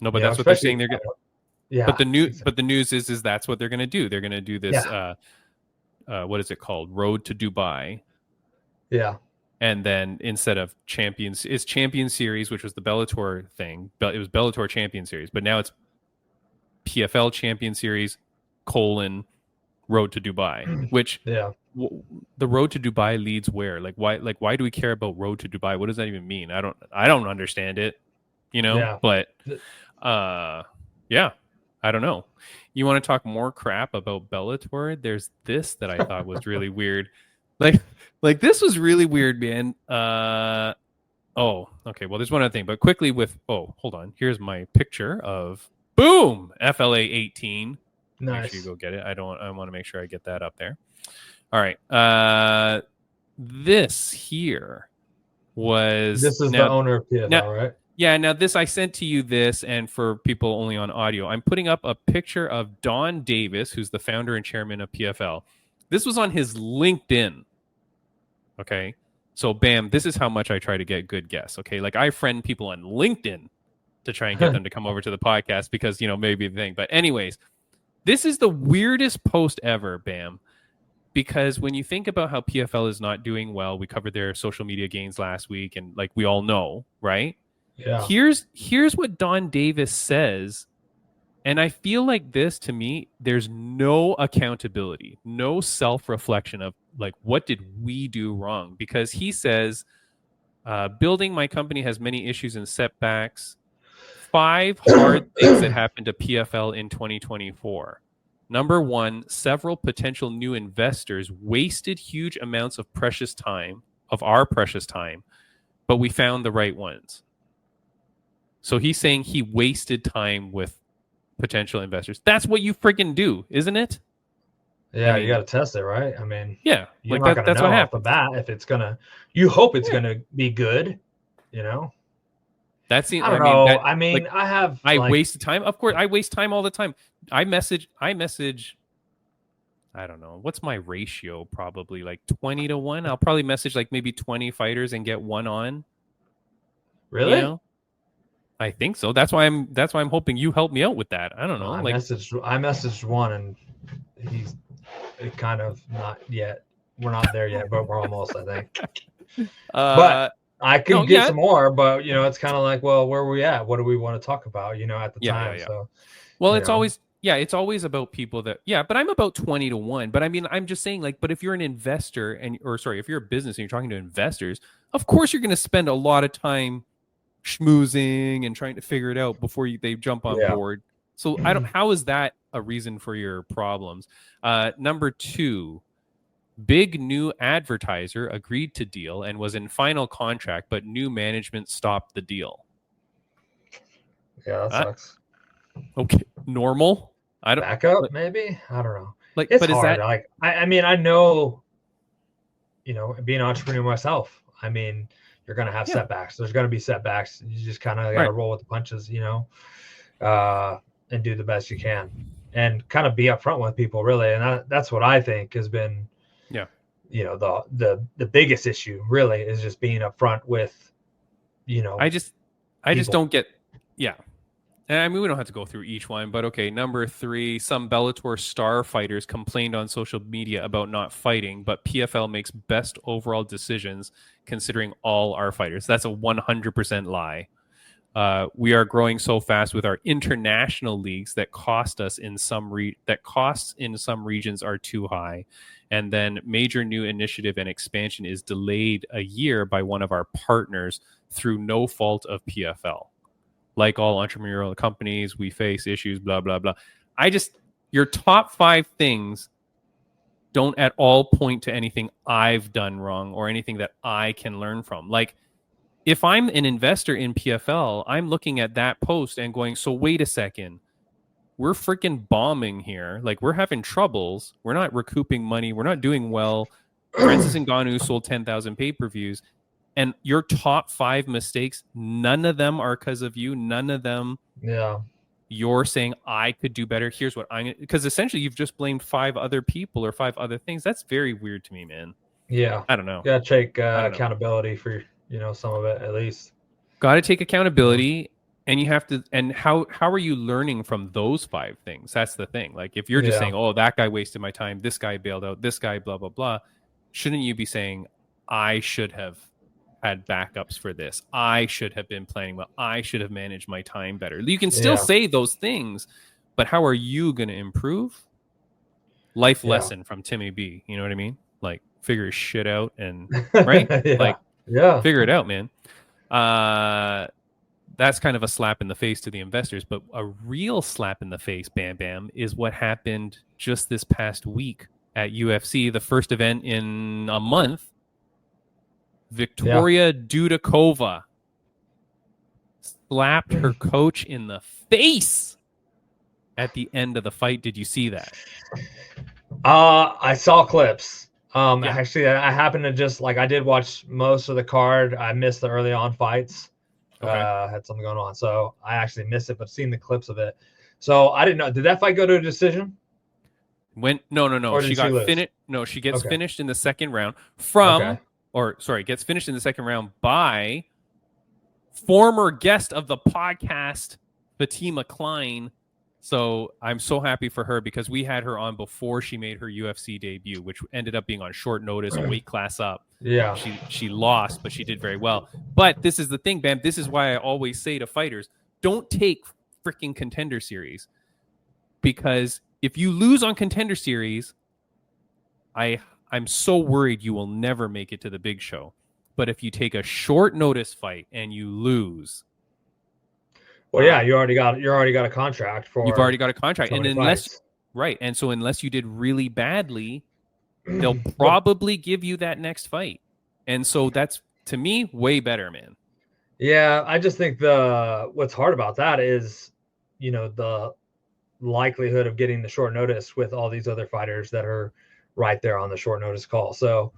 No, but that's what they're saying. They're going. Yeah. But the news is that's what they're going to do. They're going to do this. What is it called? Road to Dubai. Yeah. And then instead of Champion Series, which was the Bellator thing, it was Bellator Champion Series, but now it's PFL Champion Series : Road to Dubai, which the Road to Dubai leads where? Like why do we care about Road to Dubai? What does that even mean? I don't understand it, but I don't know. You want to talk more crap about Bellator? There's this that I thought was really weird. Like this was really weird, man. Oh, okay. Well, there's one other thing, but quickly hold on. Here's my picture of boom, FLA 18. Nice. Make sure you go get it. I want to make sure I get that up there. All right. This here was. This is the owner of PFL, right? Yeah. Now this I sent to you this, and for people only on audio, I'm putting up a picture of Don Davis, who's the founder and chairman of PFL. This was on his LinkedIn. Okay. So bam, this is how much I try to get good guests. Okay. Like I friend people on LinkedIn to try and get them to come over to the podcast because, maybe the thing. But anyways, this is the weirdest post ever, Bam, because when you think about how PFL is not doing well, we covered their social media gains last week, and like we all know, right? Yeah. Here's what Don Davis says, and I feel like this, to me, there's no accountability, no self-reflection of like, what did we do wrong? Because he says, building my company has many issues and setbacks. 5 hard things that happened to PFL in 2024. Number 1, several potential new investors wasted huge amounts of our precious time, but we found the right ones. So he's saying he wasted time with potential investors. That's what you freaking do, isn't it? Yeah, I mean, you got to test it, right? I mean, yeah, you're like not going to that's know what off the happens. bat if it's going to, you hope it's going to be good, you know? That's the, I don't mean, know. that, I mean, like, I have I like, wasted time. Of course, I waste time all the time. I message. I don't know. What's my ratio? Probably like 20-1. I'll probably message like maybe 20 fighters and get one on. really? You know? I think so. That's why I'm hoping you help me out with that. I don't know. I Like, messaged one and he's kind of not yet. We're not there yet, but we're almost, I think. But I could no, get yeah. some more, but it's kind of like, well, where are we at? What do we want to talk about, at the time? Yeah. So, Well, it's always about people that, but I'm about 20-1. But I mean, I'm just saying, like, but if you're an investor if you're a business and you're talking to investors, of course you're going to spend a lot of time schmoozing and trying to figure it out before they jump on board. So how is that a reason for your problems? Number 2, big new advertiser agreed to deal and was in final contract, but new management stopped the deal. Yeah, that sucks. Okay, normal. I don't back up, maybe. I don't know. Like, it's but hard. Is that like? I mean, I know. Being an entrepreneur myself. I mean, you're gonna have setbacks. There's gonna be setbacks. You just kind of gotta roll with the punches, and do the best you can, and kind of be upfront with people, really. And that's what I think has been, the biggest issue really is just being upfront with, I just don't get, And I mean, we don't have to go through each one, but okay. Number 3, some Bellator star fighters complained on social media about not fighting, but PFL makes best overall decisions considering all our fighters. That's a 100% lie. We are growing so fast with our international leagues that costs in some regions are too high. And then major new initiative and expansion is delayed a year by one of our partners through no fault of PFL. Like all entrepreneurial companies, we face issues, blah, blah, blah. Your top 5 things don't at all point to anything I've done wrong or anything that I can learn from. Like, if I'm an investor in PFL, I'm looking at that post and going, so wait a second, we're freaking bombing here. Like, we're having troubles. We're not recouping money. We're not doing well. Francis Ngannou sold 10,000 pay-per-views. And your top 5 mistakes, none of them are because of you. None of them. Yeah. You're saying I could do better. Here's what because essentially you've just blamed 5 other people or 5 other things. That's very weird to me, man. Yeah. I don't know. You gotta take accountability for, some of it at least. Got to take accountability, and you have to. And how are you learning from those 5 things? That's the thing. Like, if you're just saying, oh, that guy wasted my time, this guy bailed out, this guy, blah, blah, blah, shouldn't you be saying, I should have had backups for this, I should have been planning well, I should have managed my time better? You can still say those things, but how are you going to improve? Life lesson from Timmy B. You know what I mean? Like, figure shit out and right? Figure it out, man. That's kind of a slap in the face to the investors, but a real slap in the face, Bam Bam, is what happened just this past week at UFC, the first event in a month. Victoria Dudakova slapped her coach in the face at the end of the fight. Did you see that? I saw clips. Actually, I happened to just I did watch most of the card. I missed the early on fights. Had something going on, so I actually missed it, but seen the clips of it. So I didn't know. Did that fight go to a decision? No. She got finished. No, she gets finished in the second round gets finished in the second round by former guest of the podcast, Fatima Klein, So I'm so happy for her because we had her on before she made her UFC debut, which ended up being on short notice, a weight class up. Yeah. She lost, but she did very well. But this is the thing, Bam. This is why I always say to fighters, don't take freaking Contender Series. Because if you lose on Contender Series, I'm so worried you will never make it to the big show. But if you take a short notice fight and you lose, well, yeah, you already got a contract for. You've already got a contract, and fights. and so unless you did really badly, they'll probably give you that next fight. And so that's, to me, way better, man. Yeah, I just think what's hard about that is, the likelihood of getting the short notice with all these other fighters that are right there on the short notice call. So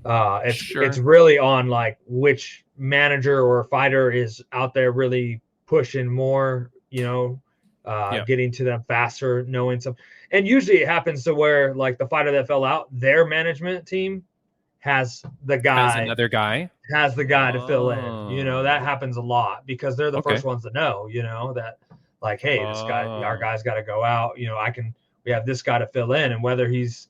it's really on like which manager or fighter is out there really pushing more, getting to them faster, knowing some. And usually it happens to where like the fighter that fell out, their management team has the guy, has the guy to fill in. That happens a lot because they're the first ones to know, that like, hey, this guy, our guy's got to go out. We have this guy to fill in, and whether he's,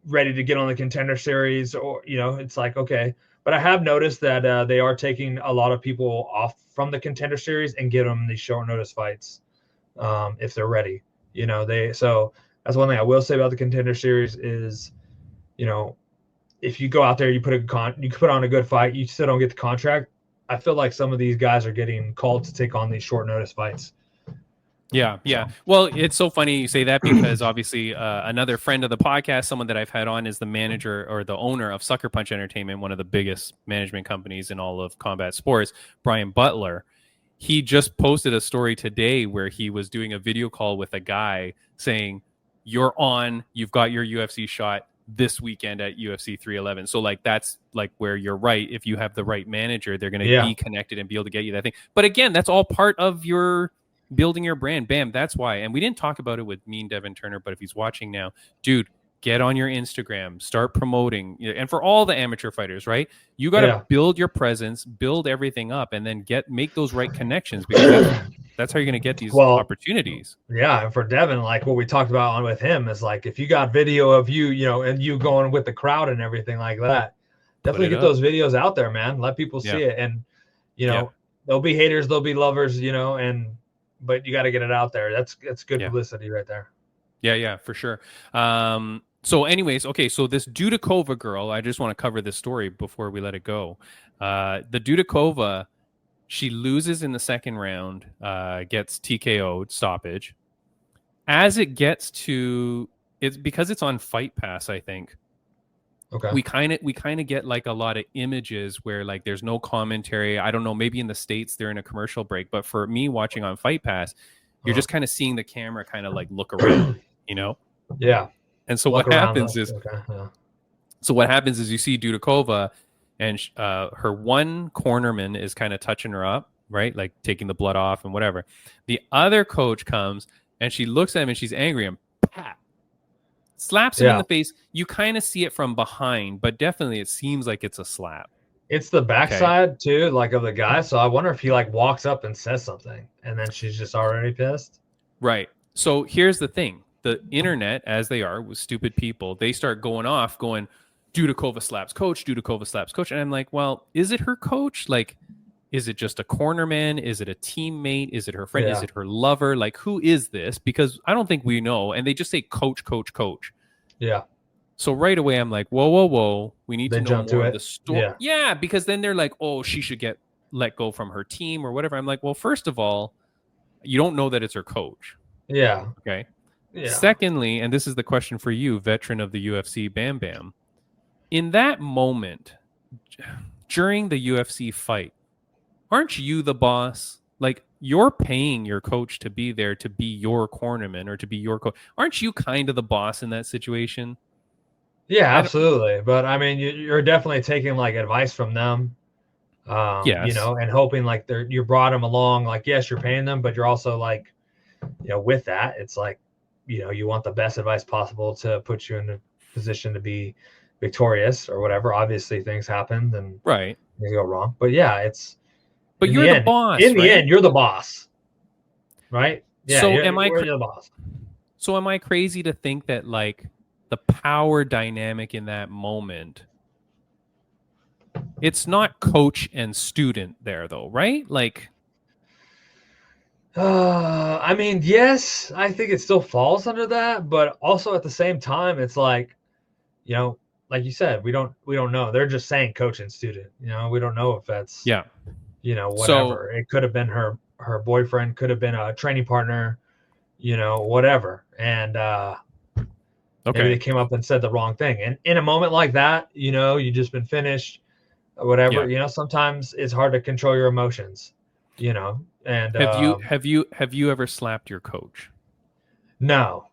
ready to get on the Contender Series or, it's like, okay. But I have noticed that they are taking a lot of people off from the Contender Series and get them these short notice fights if they're ready. So that's one thing I will say about the Contender Series is, if you go out there, you put on a good fight, you still don't get the contract. I feel like some of these guys are getting called to take on these short notice fights. Yeah. Well, it's so funny you say that because obviously another friend of the podcast, someone that I've had on, is the manager or the owner of Sucker Punch Entertainment, one of the biggest management companies in all of combat sports, Brian Butler. He just posted a story today where he was doing a video call with a guy saying, you've got your UFC shot this weekend at UFC 311. So like, that's like where you're right. If you have the right manager, they're going to be connected and be able to get you that thing. But again, that's all part of your building your brand. Bam. That's why. And we didn't talk about it with me and Devin Turner, but if he's watching now, dude, get on your Instagram, start promoting. And for all the amateur fighters, right? You got to build your presence, build everything up, and then make those right connections, because that's how you're going to get these opportunities. Yeah. And for Devin, like what we talked about with him is like, if you got video of you, and you going with the crowd and everything like that, definitely get those videos out there, man. Let people see it. And, there'll be haters, there'll be lovers, but you got to get it out there. That's good publicity right there. Yeah, for sure. So anyways, okay, so this Dudakova girl, I just want to cover this story before we let it go. The Dudakova, she loses in the second round, gets TKO'd, stoppage. As it gets to, it's because it's on Fight Pass, I think. Okay. We kind of get like a lot of images where like there's no commentary. I don't know, maybe in the States they're in a commercial break, but for me watching on Fight Pass, you're just kind of seeing the camera kind of like look around, Yeah. And so what happens is, what happens is you see Dudakova, and her one cornerman is kind of touching her up, right? Like taking the blood off and whatever. The other coach comes and she looks at him and she's angry and pat. Slaps him in the face. You kind of see it from behind, but definitely it seems like it's a slap. It's the backside too, like of the guy. So I wonder if he like walks up and says something, and then she's just already pissed. Right. So here's the thing: the internet, as they are with stupid people, they start going off, going, "Dudakova slaps coach. Dudakova slaps coach." And I'm like, well, is it her coach? Like, is it just a cornerman? Is it a teammate? Is it her friend? Is it her lover? Like, who is this? Because I don't think we know. And they just say coach. Yeah. So right away, I'm like, whoa. We need to know more of the story. Yeah, because then they're like, oh, she should get let go from her team or whatever. I'm like, well, first of all, you don't know that it's her coach. Yeah. Okay. Yeah. Secondly, and this is the question for you, veteran of the UFC, Bam Bam. In that moment, during the UFC fight, aren't you the boss? Like, you're paying your coach to be there, to be your cornerman or to be your coach. Aren't you kind of the boss in that situation? Yeah, absolutely. But I mean, you're definitely taking like advice from them, and hoping like you brought them along. Like, yes, you're paying them, but you're also like, with that, it's like, you want the best advice possible to put you in a position to be victorious or whatever. Obviously, things happen and things go wrong. But yeah, it's. But you're the boss. In the end, you're the boss. right? Yeah, So you're the boss. So am I crazy to think that like the power dynamic in that moment, it's not coach and student there though, right? Like, I mean, yes, I think it still falls under that, but also at the same time, it's like, like you said, we don't know. They're just saying coach and student. We don't know if that's yeah. whatever. It could have been her boyfriend, could have been a training partner, whatever. And maybe they came up and said the wrong thing. And in a moment like that, you just been finished, or whatever. Sometimes it's hard to control your emotions. And have you ever slapped your coach? No.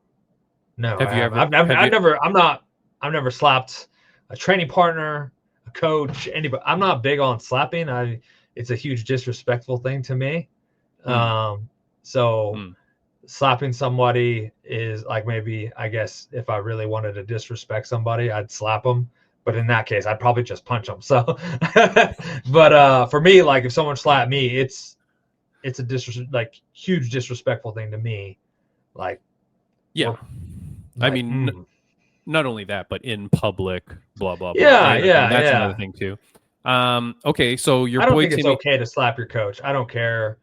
Have you ever? I've never slapped a training partner, a coach, anybody. I'm not big on slapping. It's a huge disrespectful thing to me. Slapping somebody is like, maybe, I guess, if I really wanted to disrespect somebody, I'd slap them. But in that case, I'd probably just punch them. So, but for me, like if someone slapped me, it's a huge disrespectful thing to me. Like, yeah, I mean, not only that, but in public, blah blah blah. Yeah, right? That's another thing too. Okay, so your I don't boy think Timmy, it's okay to slap your coach. I don't care.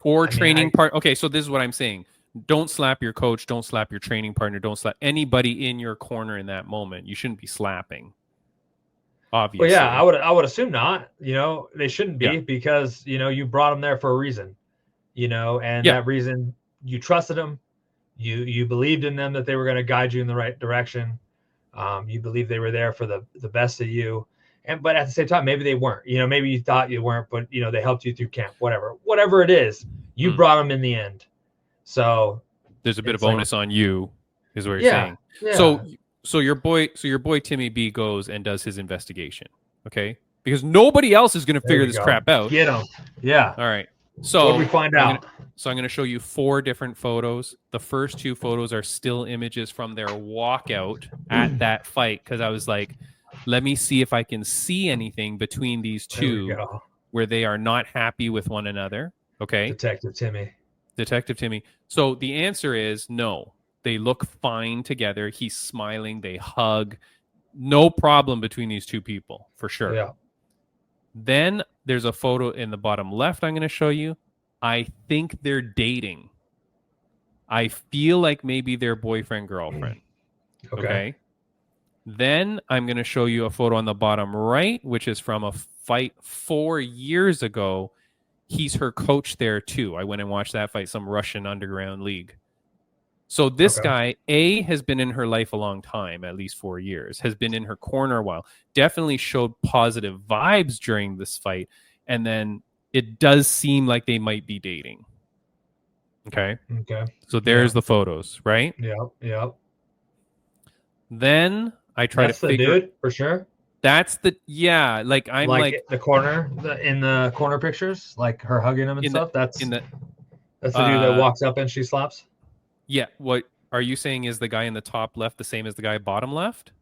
Or training part. Okay, so this is what I'm saying. Don't slap your coach. Don't slap your training partner. Don't slap anybody in your corner in that moment. You shouldn't be slapping. Obviously. Well, yeah, I would assume not. They shouldn't be because you brought them there for a reason. And that reason, you trusted them. You believed in them that they were going to guide you in the right direction. You believed they were there for the best of you. But at the same time, maybe they weren't. Maybe you thought you weren't, but they helped you through camp. Whatever it is, you brought them in the end. So there's a bit of onus on you, is what you're saying. Yeah. So your boy Timmy B goes and does his investigation. Okay, because nobody else is going to figure this crap out. Get him. Yeah. All right. So what do we find out? I'm going to show you 4 different photos. The first 2 photos are still images from their walkout at that fight, because I was like, let me see if I can see anything between these two where they are not happy with one another. Okay. Detective Timmy. So the answer is no. They look fine together. He's smiling. They hug. No problem between these two people, for sure. Yeah. Then there's a photo in the bottom left I'm going to show you. I think they're dating. I feel like maybe they're boyfriend, girlfriend. Okay. Then I'm going to show you a photo on the bottom right, which is from a fight 4 years ago. He's her coach there too. I went and watched that fight, some Russian underground league. So this guy, A, has been in her life a long time, at least 4 years, has been in her corner a while, definitely showed positive vibes during this fight. And then it does seem like they might be dating. Okay. So there's the photos, right? Yeah. Then I try That's to figure. the dude, for sure. That's the like I'm like the corner in the corner pictures, like her hugging him and stuff. That's the dude that walks up and she slaps. Yeah. What are you saying? Is the guy in the top left the same as the guy bottom left?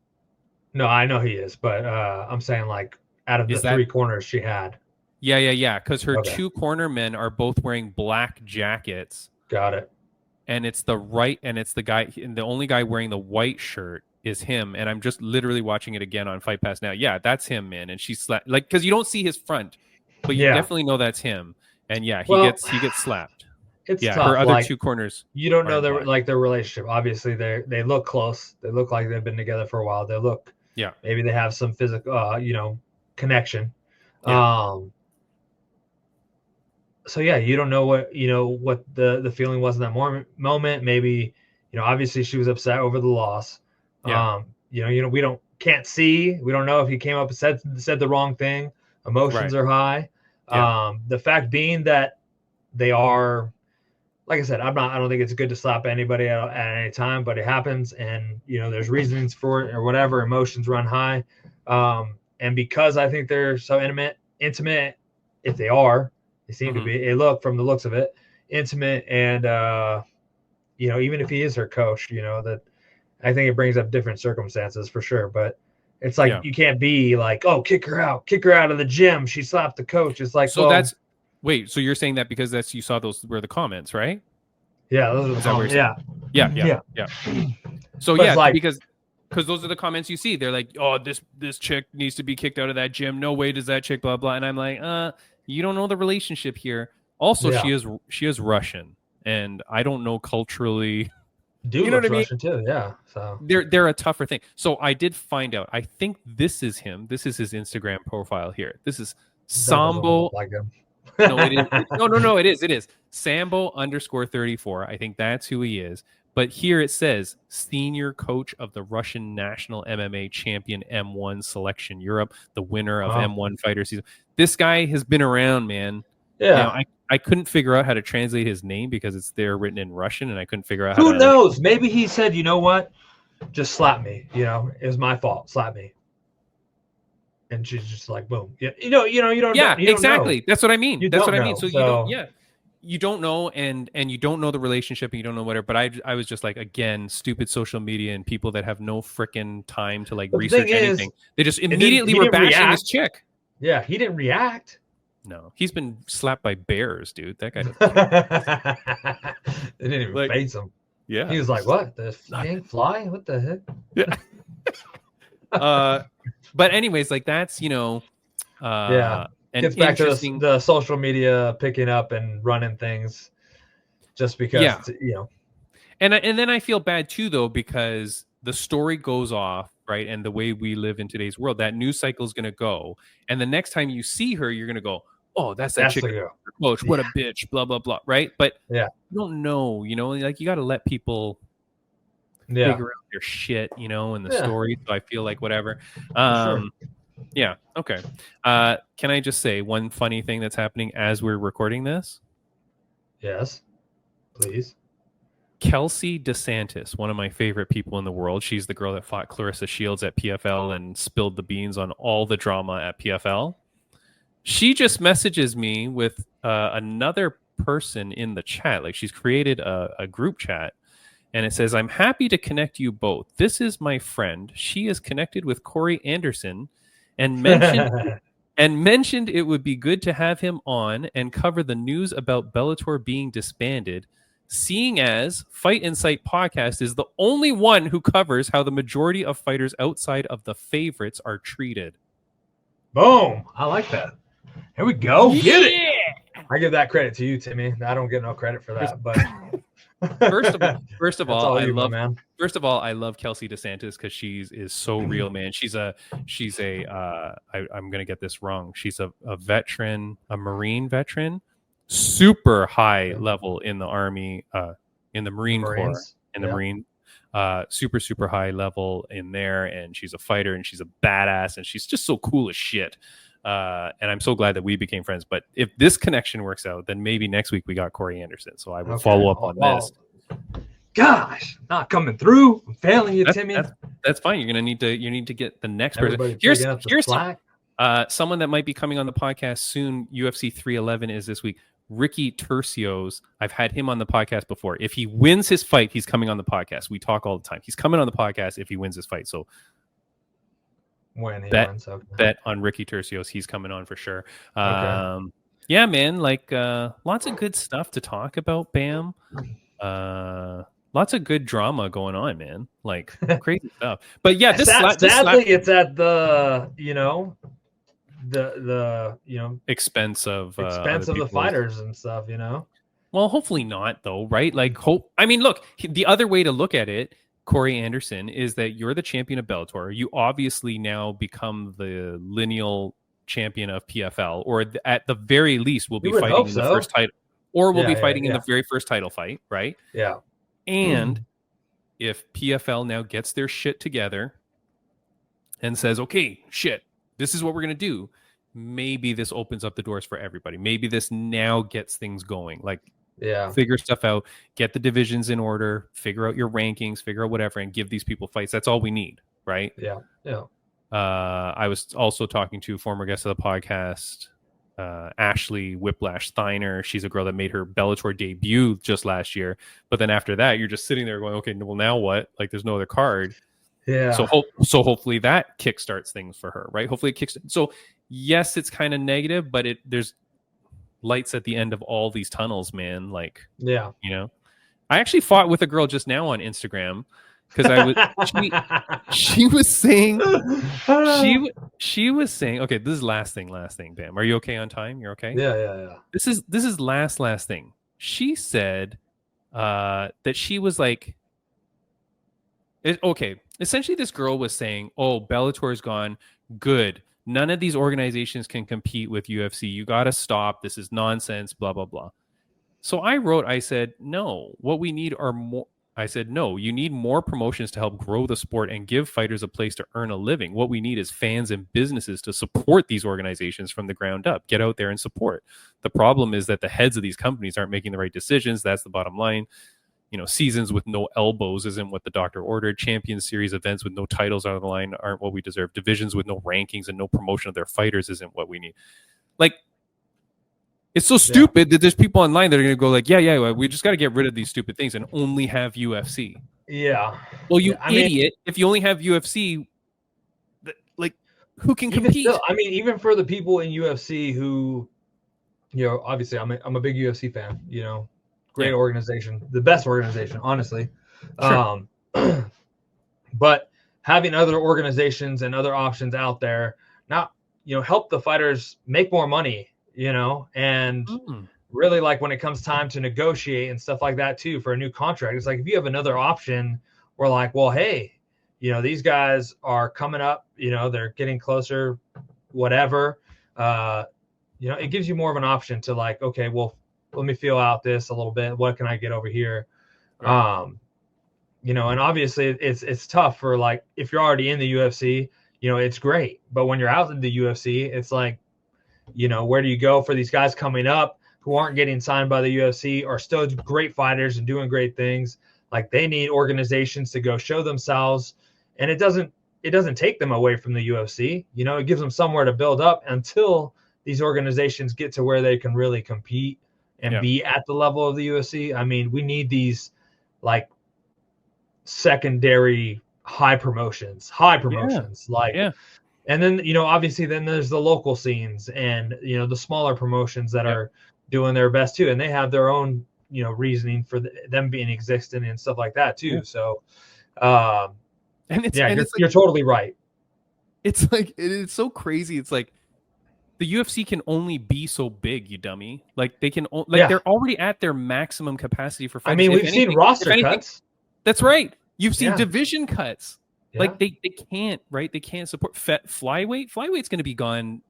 No, I know he is, but I'm saying like out of the 3 corners she had. Yeah. Because her 2 corner men are both wearing black jackets. Got it. And it's the guy, and the only guy wearing the white shirt is him. And I'm just literally watching it again on Fight Pass now. Yeah, that's him, man. And she's like, because you don't see his front, but you definitely know that's him. And yeah, he gets slapped. It's tough. Her other 2 corners. You don't know their relationship. Obviously, they look close. They look like they've been together for a while. They look maybe they have some physical connection. Yeah. So yeah, you don't know what the feeling was in that moment. Maybe obviously she was upset over the loss. Yeah. We can't see. We don't know if he came up and said the wrong thing. Emotions are high. Yeah. The fact being that they are, like I said, I don't think it's good to slap anybody at any time, but it happens, and there's reasons for it or whatever. Emotions run high, and because I think they're so intimate, if they seem to be. From the looks of it, intimate, and even if he is her coach, that I think it brings up different circumstances for sure. But it's like you can't be like, oh, kick her out of the gym. She slapped the coach. It's like, so Wait, so you're saying that because you saw those were the comments, right? Yeah, those are the Is that what comments. you're Yeah. Yeah. So But it's yeah, like- because those are the comments you see. They're like, oh, this chick needs to be kicked out of that gym. No way does that chick blah blah. And I'm like, you don't know the relationship here. Also, Yeah. she is Russian, and I don't know culturally. Dude You know looks what I mean? Russian too. Yeah. So They're a tougher thing. So I did find out. I think this is him. This is his Instagram profile here. This is Sambo. like him. No, it is. No. It is. Sambo_34. I think that's who he is. But here it says senior coach of the Russian national MMA champion M1 selection Europe, the winner of M1 fighter season. This guy has been around, man. Yeah. You know, I couldn't figure out how to translate his name because it's there written in Russian, and I couldn't figure out how Who to. knows? Maybe he said, you know what? Just slap me. You know, it was my fault. Slap me. And she's just like, boom. Yeah. You don't. Yeah, you don't exactly. know. That's what I mean. You That's don't what I know, mean. So you don't know, and you don't know the relationship, and you don't know whatever. But I was just like, again, stupid social media and people that have no freaking time to like But the research thing is, anything. They just he immediately were didn't bashing react. this chick. Yeah, he didn't react. No, he's been slapped by bears, dude. That guy. They didn't even Like- face him. Yeah. He was like, "What? The dang fly? What the heck?" Yeah. But anyways, like that's Yeah. an Gets back to interesting. the social media picking up and running things, just because Yeah. And And then I feel bad too, though, because the story goes off, right? And the way we live in today's world, that news cycle is going to go. And the next time you see her, you're going to go, oh, that's that that's chick the girl. coach. What a bitch, blah, blah, blah. Right. But Yeah. you don't know, like you got to let people Yeah. figure out their shit, in the Yeah. story. So I feel like whatever. Sure. Yeah. Okay. Can I just say one funny thing that's happening as we're recording this? Yes. Please. Kelsey DeSantis, one of my favorite people in the world. She's the girl that fought Clarissa Shields at PFL and spilled the beans on all the drama at PFL. She just messages me with another person in the chat. Like she's created a group chat, and it says, "I'm happy to connect you both. This is my friend. She is connected with Corey Anderson and mentioned it would be good to have him on and cover the news about Bellator being disbanded, seeing as Fight Insight podcast is the only one who covers how the majority of fighters outside of the favorites are treated." Boom. I like that. Here we go. Get it. I give that credit to you, Timmy. I don't get no credit for that, but First of all, I love man. First of all, I love Kelsey DeSantis because she is so real, man. She's a I'm gonna get this wrong. She's a veteran, a Marine veteran, super high level in the Army, in the Marine Corps, in the Marine, super high level in there, and she's a fighter and she's a badass and she's just so cool as shit. And I'm so glad that we became friends. But if this connection works out, then maybe next week we got Corey Anderson. So I will follow up on this. Gosh, not coming through. I'm failing you, Timmy. That's fine. You're gonna need to get the next Everybody person. Here's slack. someone that might be coming on the podcast soon. UFC 311 is this week. Ricky Tercios. I've had him on the podcast before. If he wins his fight, he's coming on the podcast. We talk all the time. He's coming on the podcast if he wins his fight. So when he bet, wins, bet on Ricky Tercios. He's coming on for sure. Okay. Yeah, man. Like lots of good stuff to talk about. Bam. Lots of good drama going on, man. Like crazy stuff. But yeah, sadly, it's at the expense of the fighters and stuff. Well, hopefully not, though, right? Like, I mean, look, the other way to look at it, Corey Anderson, is that you're the champion of Bellator. You obviously now become the lineal champion of PFL, or at the very least, will be fighting in the first title, or will be fighting in the very first title fight, right? Yeah. And if PFL now gets their shit together and says, okay, shit, this is what we're going to do, maybe this opens up the doors for everybody. Maybe this now gets things going. Like, figure stuff out, get the divisions in order, figure out your rankings, figure out whatever, and give these people fights. That's all we need, right? Yeah. I was also talking to a former guest of the podcast, Ashley Whiplash Steiner. She's a girl that made her Bellator debut just last year. But then after that, you're just sitting there going, okay, well, now what? Like, there's no other card. Yeah. So hopefully that kickstarts things for her, right? Hopefully it kicks. So yes, it's kind of negative, but lights at the end of all these tunnels, man. Like, Yeah. you know, I actually fought with a girl just now on Instagram because she was saying she was saying, okay, this is last thing, Bam. Are you okay on time? You're okay? Yeah. This is last thing. She said that she was like, okay, essentially this girl was saying, oh, Bellator's gone, good. None of these organizations can compete with UFC. You got to stop. This is nonsense, blah, blah, blah. So I said, no, what we need are more. I said, no, you need more promotions to help grow the sport and give fighters a place to earn a living. What we need is fans and businesses to support these organizations from the ground up. Get out there and support. The problem is that the heads of these companies aren't making the right decisions. That's the bottom line. You know, seasons with no elbows isn't what the doctor ordered. Champions Series events with no titles on the line aren't what we deserve. Divisions with no rankings and no promotion of their fighters isn't what we need. Like, it's so stupid that there's people online that are going to go like, yeah, we just got to get rid of these stupid things and only have UFC. Yeah. Well, you idiot. If you only have UFC, like, who can compete? Still, I mean, even for the people in UFC who, you know, obviously I'm a big UFC fan, you know, great organization, the best organization, honestly. Sure. But having other organizations and other options out there, not, you know, help the fighters make more money, you know, and really, like, when it comes time to negotiate and stuff like that too for a new contract, it's like, if you have another option, we're like, well, hey, you know, these guys are coming up, you know, they're getting closer, whatever, you know, it gives you more of an option to, like, okay, well, let me feel out this a little bit. What can I get over here? Right. You know, and obviously it's tough for, like, if you're already in the UFC, you know, it's great. But when you're out in the UFC, it's like, you know, where do you go for these guys coming up who aren't getting signed by the UFC, are still great fighters and doing great things? Like, they need organizations to go show themselves, and it doesn't take them away from the UFC. You know, it gives them somewhere to build up until these organizations get to where they can really compete and be at the level of the UFC. I mean, we need these, like, secondary high promotions, and then, you know, obviously then there's the local scenes and, you know, the smaller promotions that are doing their best too. And they have their own, you know, reasoning for them being existent and stuff like that too. So, and you're totally right. It's like, it's so crazy. It's like, the UFC can only be so big, you dummy. Like, they can, they're already at their maximum capacity for fighters. I mean, we've seen roster cuts. That's right. You've seen division cuts. Yeah. Like, they can't, right? They can't support flyweight. Flyweight's going to be gone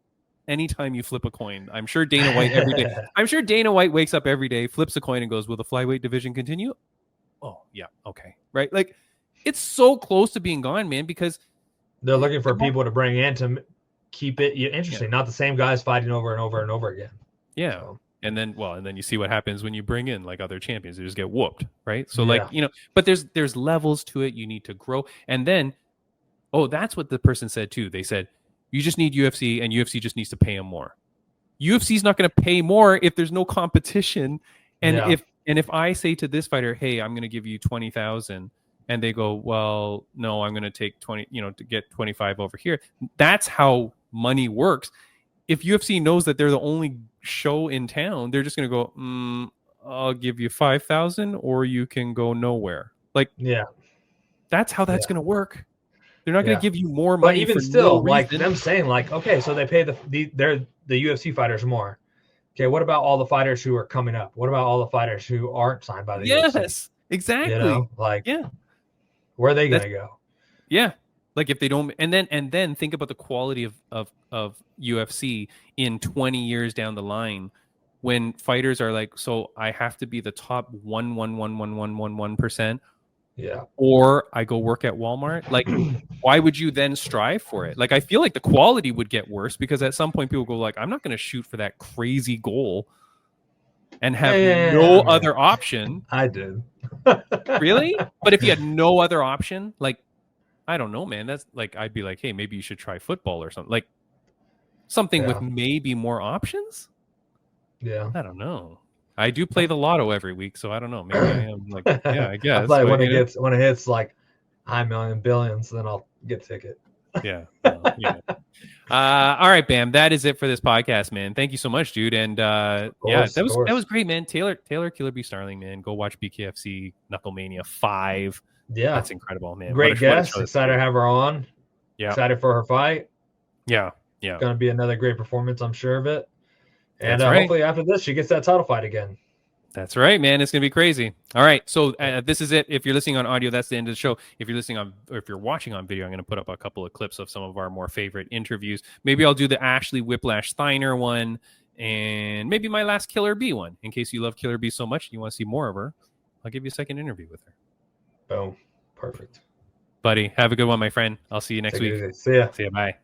anytime you flip a coin. I'm sure Dana White every day. I'm sure Dana White wakes up every day, flips a coin, and goes, "Will the flyweight division continue?" Oh, yeah, okay, right. Like, it's so close to being gone, man, because they're looking for people to bring in to keep it interesting. Not the same guys fighting over and over and over again. Yeah. So. And then you see what happens when you bring in, like, other champions. They just get whooped, right? So, like, you know, but there's levels to it. You need to grow. And then, that's what the person said too. They said, you just need UFC, and UFC just needs to pay them more. UFC's not going to pay more if there's no competition. And if I say to this fighter, hey, I'm going to give you 20,000, and they go, well, no, I'm going to take 20, you know, to get 25 over here. That's how money works. If UFC knows that they're the only show in town, they're just going to go, I'll give you 5,000, or you can go nowhere. Like, that's how that's going to work. They're not going to give you more money. But even still, like, them saying, like, okay, so they pay the UFC fighters more. Okay, what about all the fighters who are coming up? What about all the fighters who aren't signed by the UFC? Yes, exactly. You know, like, where are they going to go? Yeah. Like, if they don't, and then think about the quality of UFC in 20 years down the line, when fighters are like, so I have to be the top 1%, or I go work at Walmart. Like, why would you then strive for it? Like, I feel like the quality would get worse, because at some point people go like, I'm not going to shoot for that crazy goal and have no other option. I did. Really? But if you had no other option, like, I don't know, man. That's like, I'd be like, hey, maybe you should try football or something. Like, something with maybe more options. Yeah. I don't know. I do play the lotto every week, so I don't know. Maybe I am like, I guess. I play when it hits like high million billions, then I'll get a ticket. Yeah. Well, yeah. All right, Bam. That is it for this podcast, man. Thank you so much, dude. And yeah, that was great, man. Taylor, Killer B. Starling, man. Go watch BKFC Knucklemania 5. Yeah, that's incredible, man. Great guest. Excited to have her on. Yeah, excited for her fight. Yeah. Going to be another great performance, I'm sure of it. And right. hopefully after this, she gets that title fight again. That's right, man. It's gonna be crazy. All right, so this is it. If you're listening on audio, that's the end of the show. If you're listening on, or if you're watching on video, I'm gonna put up a couple of clips of some of our more favorite interviews. Maybe I'll do the Ashley Whiplash Steiner one, and maybe my last Killer B one. In case you love Killer B so much and you want to see more of her, I'll give you a second interview with her. Boom, perfect, buddy. Have a good one, my friend. I'll see you next week. See ya. Bye.